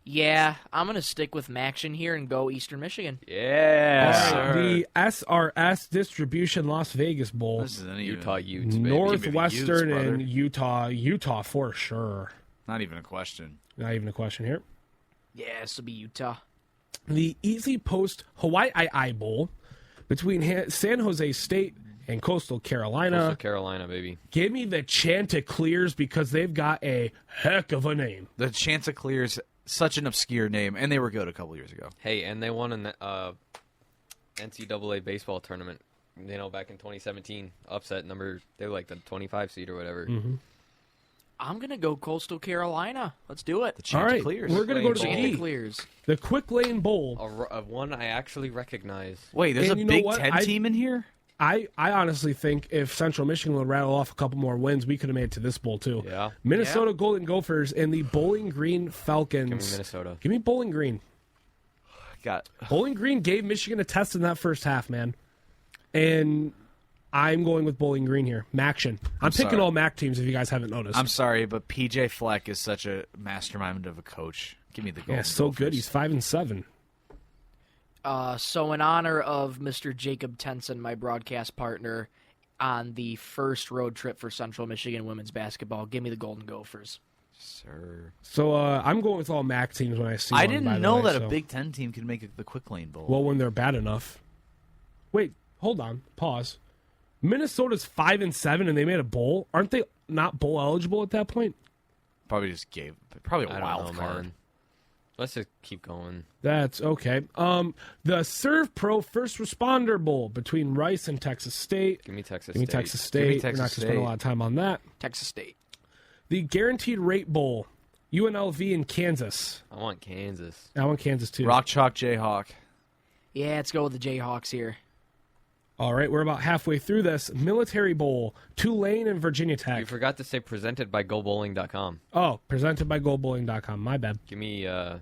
Yeah, I'm going to stick with Maction here and go Eastern Michigan. Yeah. All right, the SRS Distribution Las Vegas Bowl. This isn't even, Utah Utes, baby. Northwestern Utes, brother. and Utah. Utah for sure. Not even a question. Not even a question here. Yeah, this will be Utah. The Easy Post Hawaii Bowl between San Jose State and Coastal Carolina. Coastal Carolina, baby. Give me the Chanticleers because they've got a heck of a name. The Chanticleers, such an obscure name, and they were good a couple years ago. Hey, and they won an NCAA baseball tournament, back in 2017. Upset number, they were like the 25 seed or whatever. Mm-hmm. I'm going to go Coastal Carolina. Let's do it. The All right, Chanticleers. we're going to go to the Bowl. E, Chanticleers. the Quick Lane Bowl. A one I actually recognize. Wait, there's And a you know Big what? Ten team in here? I honestly think if Central Michigan would rattle off a couple more wins, we could have made it to this bowl too. Yeah. Minnesota Golden Gophers and the Bowling Green Falcons. Give me Minnesota. Give me Bowling Green. Got Bowling Green gave Michigan a test in that first half, man. And I'm going with Bowling Green here. Maction. I'm picking sorry. all MAC teams if you guys haven't noticed. I'm sorry, but PJ Fleck is such a mastermind of a coach. Give me the Golden yeah, so Gophers. good. He's 5-7. So in honor of Mr. Jacob Tenson, my broadcast partner, on the first road trip for Central Michigan women's basketball, give me the Golden Gophers. Sir. So I'm going with all MAC teams when I see I one, by didn't the know way, that so. a Big Ten team could make the Quick Lane Bowl. Well, when they're bad enough. Wait, hold on. Pause. Minnesota's 5-7 and they made a bowl. Aren't they not bowl eligible at that point? probably just gave probably a I don't wild know, card. man. Let's just keep going. That's okay. The Serve Pro First Responder Bowl between Rice and Texas State. Give me Texas Give me State. Texas State. Give me We're Texas not going to spend a State. lot of time on that. Texas State. The Guaranteed Rate Bowl, UNLV in Kansas. I want Kansas. I want Kansas too. Rock Chalk Jayhawk. Yeah, let's go with the Jayhawks here. All right, we're about halfway through this. Military Bowl, Tulane and Virginia You Tech. forgot to say presented by GoBowling.com. Oh, presented by GoBowling.com. My bad. Give me a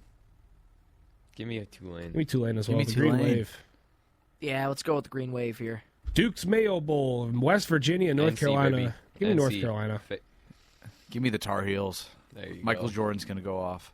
Tulane. Give me Tulane as well. me The Green Tulane. Wave. Yeah, let's go with the Green Wave here. Duke's Mayo Bowl, West Virginia, North NC, Carolina. baby. Give me North NC. Carolina. Give me the Tar Heels. There you Michael go. Jordan's going to go off.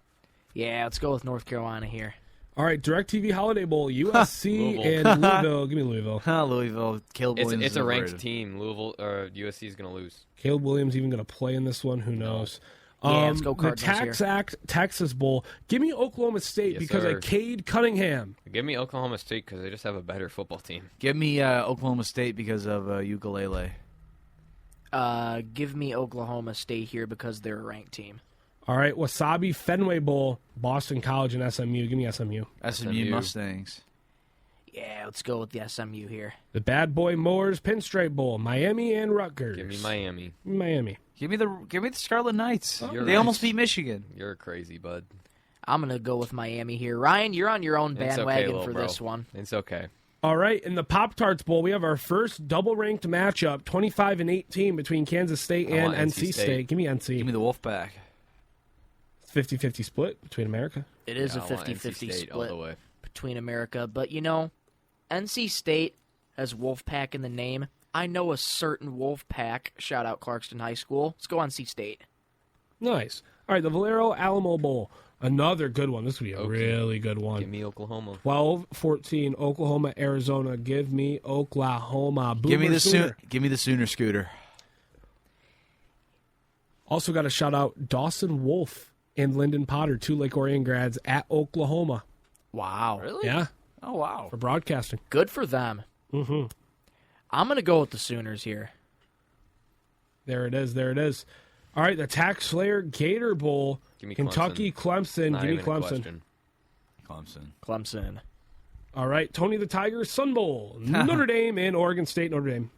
Yeah, let's go with North Carolina here. All right, DirecTV Holiday Bowl, USC Louisville. and Louisville. Give me Louisville. Louisville. Caleb Williams. It's is a ranked overrated. team. Louisville or USC is going to lose. Caleb Williams even going to play in this one? Who knows? Yeah, let's go the Cardinals Tax here. Act Texas Bowl. Give me Oklahoma State Yes, because sir. of Cade Cunningham. Give me Oklahoma State because they just have a better football team. Give me Oklahoma State because of ukulele. Give me Oklahoma State here because they're a ranked team. All right, Wasabi Fenway Bowl, Boston College and SMU. Give me SMU. SMU Mustangs. Yeah, let's go with the SMU here. The Bad Boy Mowers Pinstripe Bowl, Miami and Rutgers. Give me Miami. Miami. Give me the Scarlet Knights. You're They right. almost beat Michigan. You're crazy, bud. I'm going to go with Miami here. Ryan, you're on your own It's okay, bandwagon little for bro. this one. It's okay. All right, in the Pop-Tarts Bowl, we have our first double-ranked matchup, 25-18 between Kansas State I and want NC NC State. Give me NC. Give me the Wolfpack. 50-50 split between America. It is Yeah, a I want 50-50 NC State all split the way. between America. But, you know, NC State has Wolfpack in the name. I know a certain Wolfpack. Shout out Clarkston High School. Let's go NC State. Nice. All right, the Valero Alamo Bowl, another good one. This would be a Okay. really good Give one. me Oklahoma. 12-14, Oklahoma, Arizona. Give me Oklahoma. Give me Boomer the Sooner. Give me the Sooner Scooter. Also got to shout out Dawson Wolf and Lyndon Potter, two Lake Orion grads at Oklahoma. Wow. Really? Yeah, Oh wow. for broadcasting. Good for them. Mm-hmm. I'm going to go with the Sooners here. There it is. There it is. All right, the Tax Slayer Gator Bowl, Give me Kentucky, Clemson. Not Give me even a Clemson. question. Clemson. Clemson. All right, Tony the Tiger Sun Bowl, Notre Dame and Oregon State. Notre Dame.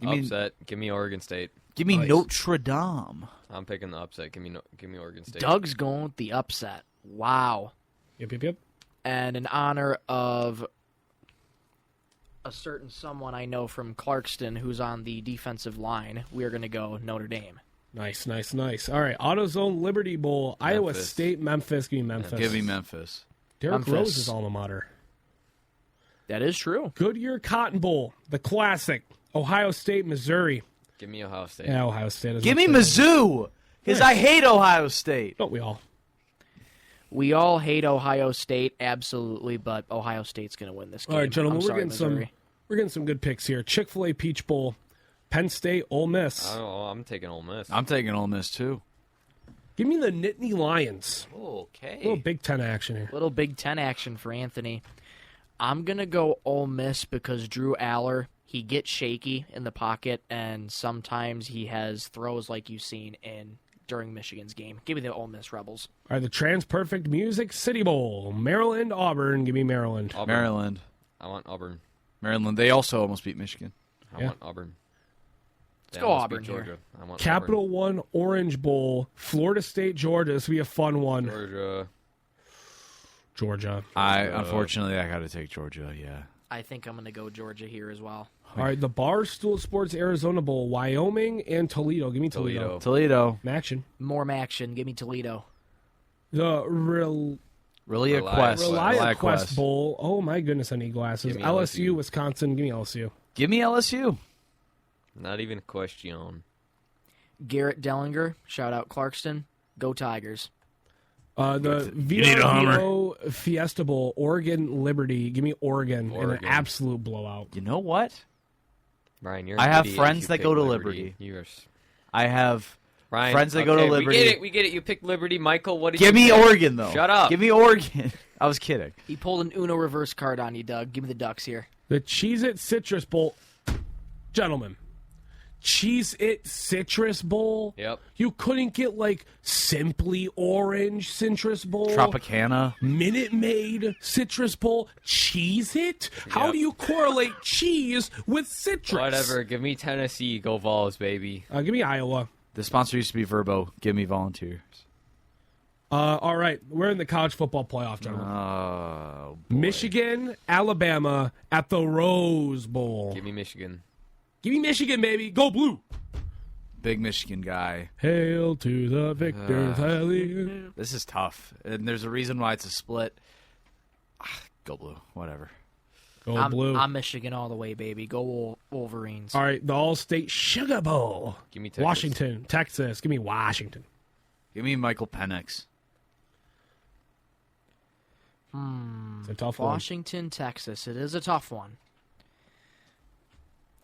You mean- Upset. Give me Oregon State. Give me Nice. Notre Dame. I'm picking the upset. Give me Oregon State. Doug's going with the upset. Wow. Yep. And in honor of a certain someone I know from Clarkston who's on the defensive line, we're going to go Notre Dame. Nice. All right, AutoZone Liberty Bowl, Iowa Memphis. State, Memphis. Give me Memphis. Give me Memphis. Derrick Memphis. Rose's alma mater. That is true. Goodyear Cotton Bowl, the classic, Ohio State, Missouri. Give me Ohio State. Yeah, Ohio State. Is Give me upset. Mizzou. Because I hate Ohio State. Don't we all? We all hate Ohio State, absolutely, but Ohio State's going to win this game. All right, gentlemen, I'm sorry, Missouri. we're getting some good picks here. Chick-fil-A Peach Bowl, Penn State, Ole Miss. Oh, I'm taking Ole Miss. I'm taking Ole Miss too. Give me the Nittany Lions. Okay. A little Big Ten action here. Little Big Ten action for Anthony. I'm going to go Ole Miss because Drew Aller, he gets shaky in the pocket, and sometimes he has throws like you've seen during Michigan's game. Give me the Ole Miss Rebels. All right, the Transperfect Music City Bowl, Maryland, Auburn. Give me Maryland. Auburn. Maryland. I want Auburn. Maryland. They also almost beat Michigan. I Yeah. want Auburn. They go almost Auburn beat here. Georgia. I want Capital One Orange Bowl, Florida State, Georgia. This will be a fun one. Auburn. Georgia. Unfortunately, I got to take Georgia. Yeah. I think I'm going to go Georgia here as well. All right, the Barstool Sports Arizona Bowl, Wyoming and Toledo. Give me Toledo. Toledo. Action. More action. Give me Toledo. The Relia Quest. Relia Quest Bowl. Oh my goodness, I need glasses. Give me LSU, LSU. Wisconsin. Give me LSU. Give me LSU. Not even a question. Garrett Dellinger, shout out Clarkston. Go Tigers. The You need a Hummer. VRBO Fiesta Bowl, Oregon Liberty. Give me Oregon in an Oregon. absolute blowout. You know what? Ryan, you're. I an have idiot friends if you that pick go to Liberty. Liberty. You're I have Ryan, friends that go to okay, Liberty. We get it. You picked Liberty, Michael. What did Give you me pick? Oregon, though. Shut up. Give me Oregon. I was kidding. He pulled an Uno reverse card on you, Doug. Give me the Ducks here. The Cheez-It Citrus Bowl. Gentlemen, Cheez-It Citrus Bowl? Yep. You couldn't get, like, Simply Orange Citrus Bowl? Tropicana. Minute Maid Citrus Bowl? Cheez-It? How Yep. do you correlate cheese with citrus? Whatever. Give me Tennessee. Go Vols, baby. Give me Iowa. The sponsor used to be Verbo. Give me Volunteers. All right, we're in the college football playoff, gentlemen. Oh, boy. Michigan, Alabama at the Rose Bowl. Give me Michigan. Give me Michigan, baby. Go blue. Big Michigan guy. Hail to the victors. Hallelujah. This is tough, and there's a reason why it's a split. Go blue, whatever. Go blue. I'm Michigan all the way, baby. Go Wolverines. All right, the All-State Sugar Bowl. Give me Texas. Washington, Texas. Give me Washington. Give me Michael Penix. It's a tough one. Washington, Texas. It is a tough one.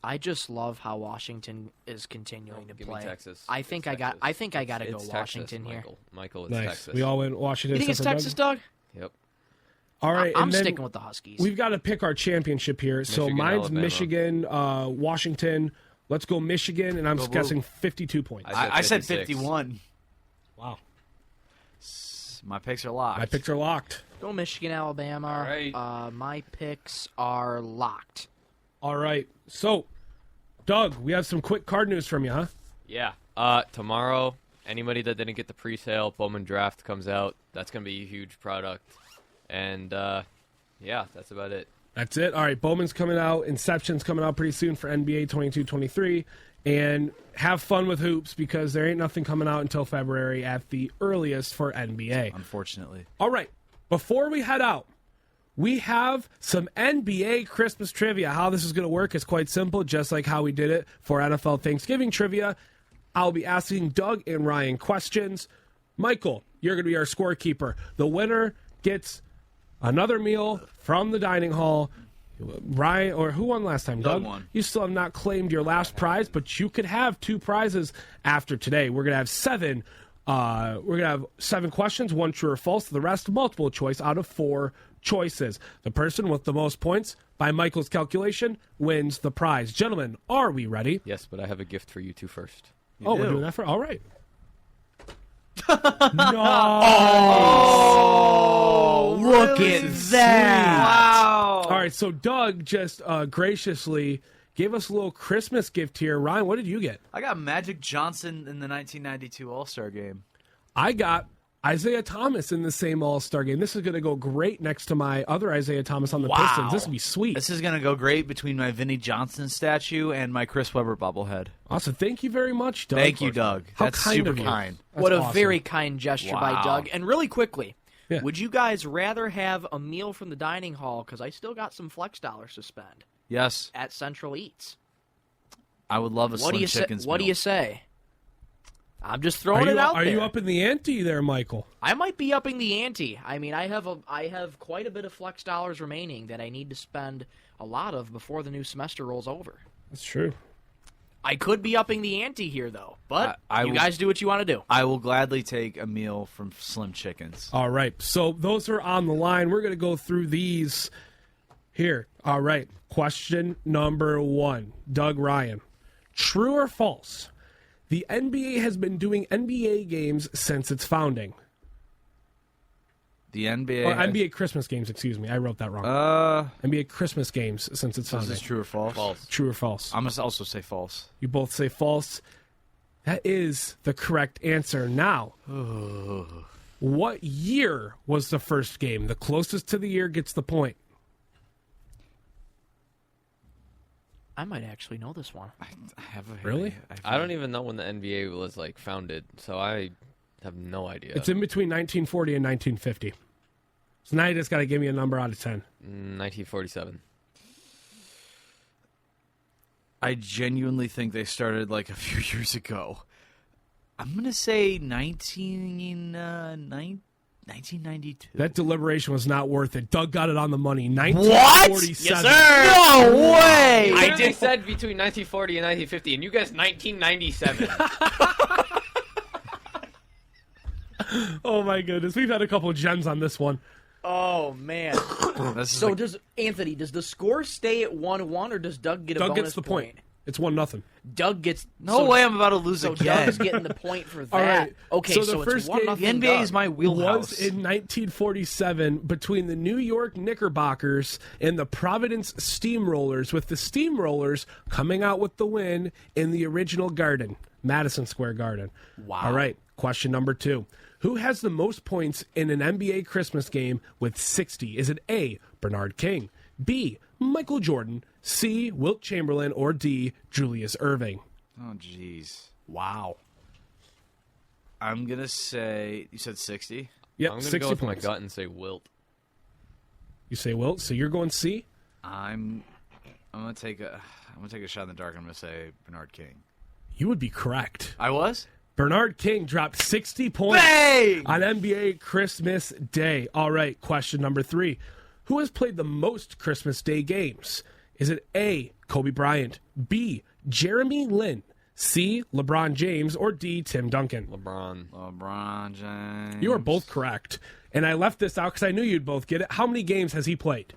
I just love how Washington is continuing to Give play. me Texas. I think It's I Texas. got to go It's Washington Texas, here. Michael, it's Nice. Texas. We all went Washington. You think it's except for Texas, Doug? Doug? Yep. All right, I'm and then sticking with the Huskies. we've got to pick our championship here. So Michigan, mine's Alabama. Michigan, Washington. Let's go Michigan, and I'm Go blue. guessing 52 points. I said 56. 51. Wow. My picks are locked. My picks are locked. Go Michigan, Alabama. All right. My picks are locked. All right. So, Doug, we have some quick card news from you, huh? Yeah. Tomorrow, anybody that didn't get the pre-sale Bowman Draft comes out. That's going to be a huge product. And, yeah, that's about it. That's it. All right, Bowman's coming out. Inception's coming out pretty soon for NBA 22-23. And have fun with hoops because there ain't nothing coming out until February at the earliest for NBA. Unfortunately. All right, before we head out, we have some NBA Christmas trivia. How this is going to work is quite simple, just like how we did it for NFL Thanksgiving trivia. I'll be asking Doug and Ryan questions. Michael, you're going to be our scorekeeper. The winner gets another meal from the dining hall. Ryan, or who won last time? Doug won. You still have not claimed your last prize, but you could have 2 prizes after today. We're gonna have 7. We're gonna have 7 questions, 1 true or false. The rest multiple choice out of 4 choices. The person with the most points, by Michael's calculation, wins the prize. Gentlemen, are we ready? Yes, but I have a gift for you two first. We're do. doing that for all right. Oh, look really? at that! Wow. All right, so Doug just graciously gave us a little Christmas gift here. Ryan, what did you get? I got Magic Johnson in the 1992 All-Star game. I got Isaiah Thomas in the same All-Star game. This is going to go great next to my other Isaiah Thomas on the Wow. Pistons. This would be sweet. This is going to go great between my Vinnie Johnson statue and my Chris Webber bobblehead. Awesome. Thank you very much, Doug. Thank you, Doug. How That's kind super of you. kind. That's What a awesome. very kind gesture by Wow. Doug. And really quickly, Yeah. would you guys rather have a meal from the dining hall, because I still got some flex dollars to spend, Yes, at Central Eats? I would love a What Slim do you say? Chickens What do meal. you say? I'm just Are throwing you, it out are there. you upping the ante there, Michael? I might be upping the ante. I mean, I have quite a bit of flex dollars remaining that I need to spend a lot of before the new semester rolls over. That's true. I could be upping the ante here, though. But I you will- guys do what you want to do. I will gladly take a meal from Slim Chickens. All right. So those are on the line. We're going to go through these here. All right. Question number 1. Doug Ryan. True or false? The NBA has been doing NBA games since its founding. The NBA. Or NBA Christmas games, excuse me. I wrote that wrong. NBA Christmas games since its so is founding. this true or false? False. True or false? I'm going to also say false. You both say false. That is the correct answer. Now, what year was the first game? The closest to the year gets the point. I might actually know this one. I have a Really? I don't even know when the NBA was like founded, so I have no idea. It's in between 1940 and 1950. So now you just got to give me a number out of 10. 1947. I genuinely think they started like a few years ago. I'm going to say 1992. That deliberation was not worth it. Doug got it on the money. What? 1947. No way! I just said between 1940 and 1950, and you guys 1997. Oh, my goodness. We've had a couple of gems on this one. Oh man! This is So like- does the score stay at 1-1, or does Doug get a Doug bonus gets the point. It's 1-0. Doug gets no way I'm about to lose So again. Doug is getting the point for that. All right. Okay, So so, the first it's game- 1-0 the NBA is Doug. my wheelhouse. Was in 1947 between the New York Knickerbockers and the Providence Steamrollers, with the Steamrollers coming out with the win in the original Garden, Madison Square Garden. Wow. All right. Question number 2. Who has the most points in an NBA Christmas game with 60? Is it A, Bernard King, B, Michael Jordan, C, Wilt Chamberlain, or D, Julius Erving? Oh, jeez. Wow. I'm going to say, you said 60? Yep, I'm going to 60 go with points. my gut and say Wilt. You say Wilt, so you're going C? I'm going to take a shot in the dark. I'm going to say Bernard King. You would be correct. I was? Bernard King dropped 60 points Bang! on NBA Christmas Day. All right, question number 3. Who has played the most Christmas Day games? Is it A, Kobe Bryant, B, Jeremy Lin, C, LeBron James, or D, Tim Duncan? LeBron James. You are both correct. And I left this out because I knew you'd both get it. How many games has he played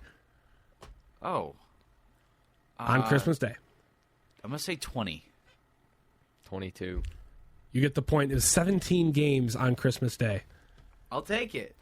Oh. on Christmas Day? I'm going to say 20. 22. You get the point. It was 17 games on Christmas Day. I'll take it.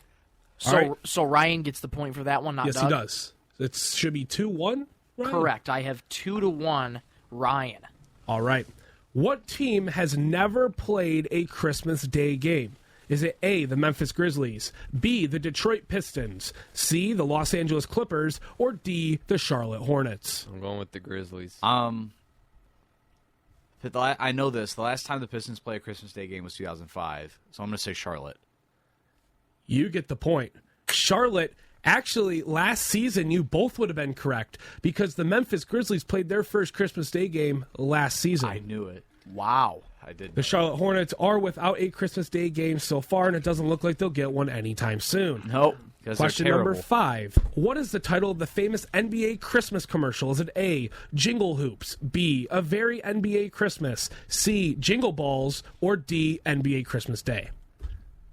So, All right. so Ryan gets the point for that one, not Yes, Doug? he does. It should be 2-1, right? Correct. I have 2-1 Ryan. All right. What team has never played a Christmas Day game? Is it A, the Memphis Grizzlies, B, the Detroit Pistons, C, the Los Angeles Clippers, or D, the Charlotte Hornets? I'm going with the Grizzlies. I know this. The last time the Pistons played a Christmas Day game was 2005, so I'm going to say Charlotte. You get the point. Charlotte, actually, last season, you both would have been correct because the Memphis Grizzlies played their first Christmas Day game last season. I knew it. Wow. I did. The Charlotte Hornets are without a Christmas Day game so far, and it doesn't look like they'll get one anytime soon. Nope. Question number 5. What is the title of the famous NBA Christmas commercial? Is it A, Jingle Hoops, B, A Very NBA Christmas, C, Jingle Balls, or D, NBA Christmas Day?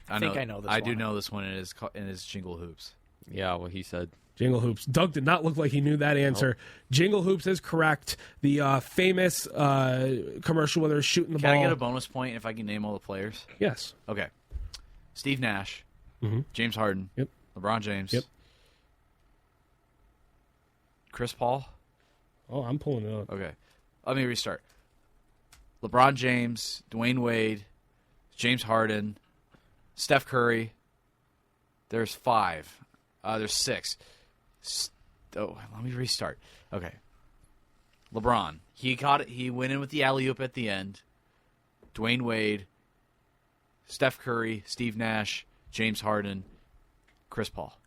I think I know this I one. do know this one, and it is Jingle Hoops. Yeah, what he said. Jingle Hoops. Doug did not look like he knew that answer. Nope. Jingle Hoops is correct. The famous commercial where they're shooting the Can ball. I get a bonus point if I can name all the players? Yes. Okay. Steve Nash. Mm-hmm. James Harden. Yep. LeBron James. Yep. Chris Paul. Oh, I'm pulling it up. Okay. Let me restart. LeBron James, Dwayne Wade, James Harden, Steph Curry. There's 5. There's 6. Let me restart. Okay. LeBron. He caught it. He went in with the alley-oop at the end. Dwayne Wade, Steph Curry, Steve Nash, James Harden, Chris Paul.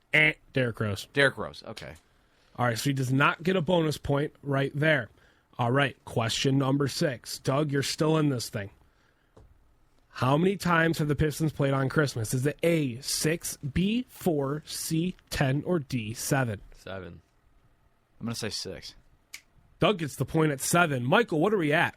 Derrick Rose. Derrick Rose. Okay. All right, so he does not get a bonus point right there. All right, question number 6. Doug, you're still in this thing. How many times have the Pistons played on Christmas? Is it A, 6, B, 4, C, 10, or D, 7? 7. I'm going to say 6. Doug gets the point at 7. Michael, what are we at?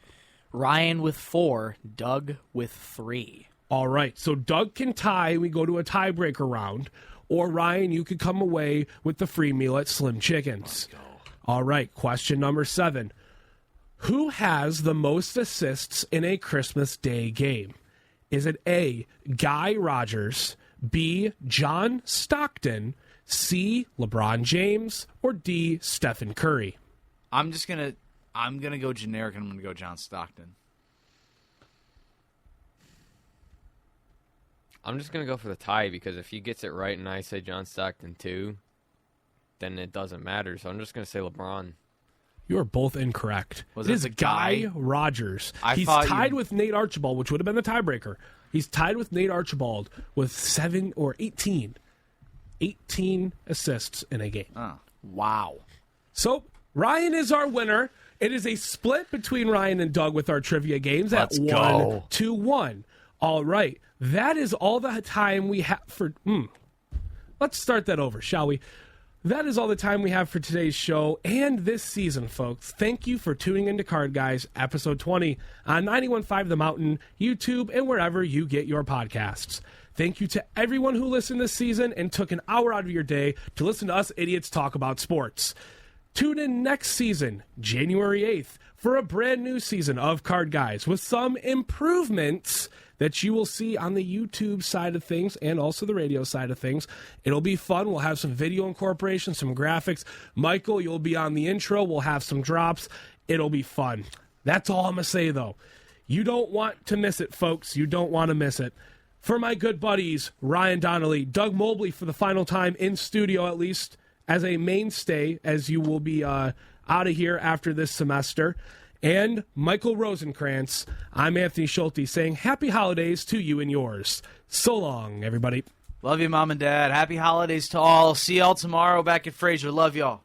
Ryan with 4, Doug with 3. All right, so Doug can tie. We go to a tiebreaker round. Or, Ryan, you could come away with the free meal at Slim Chickens. Let's go. All right, question number 7. Who has the most assists in a Christmas Day game? Is it A, Guy Rogers, B, John Stockton, C, LeBron James, or D, Stephen Curry? I'm gonna go generic, and I'm gonna go John Stockton. I'm just going to go for the tie because if he gets it right and I say John Stockton too, then it doesn't matter. So I'm just going to say LeBron. You are both incorrect. Was it it is the Guy guy? Rogers. I He's thought tied you- with Nate Archibald, which would have been the tiebreaker. He's tied with Nate Archibald with 7 or 18. 18 assists in a game. Oh. Wow. So Ryan is our winner. It is a split between Ryan and Doug with our trivia games Let's at go. 1-1. All right. That is all the time we have for... Let's start that over, shall we? That is all the time we have for today's show and this season, folks. Thank you for tuning into Card Guys, episode 20 on 91.5 The Mountain, YouTube, and wherever you get your podcasts. Thank you to everyone who listened this season and took an hour out of your day to listen to us idiots talk about sports. Tune in next season, January 8th, for a brand new season of Card Guys with some improvements that you will see on the YouTube side of things and also the radio side of things. It'll be fun. We'll have some video incorporation, some graphics. Michael, you'll be on the intro. We'll have some drops. It'll be fun. That's all I'm going to say, though. You don't want to miss it, folks. You don't want to miss it. For my good buddies, Ryan Donnelly, Doug Mobley for the final time in studio, at least as a mainstay, as you will be out of here after this semester, and Michael Rosenkrantz, I'm Anthony Schulte saying happy holidays to you and yours. So long, everybody. Love you, Mom and Dad. Happy holidays to all. See y'all tomorrow back at Fraser. Love y'all.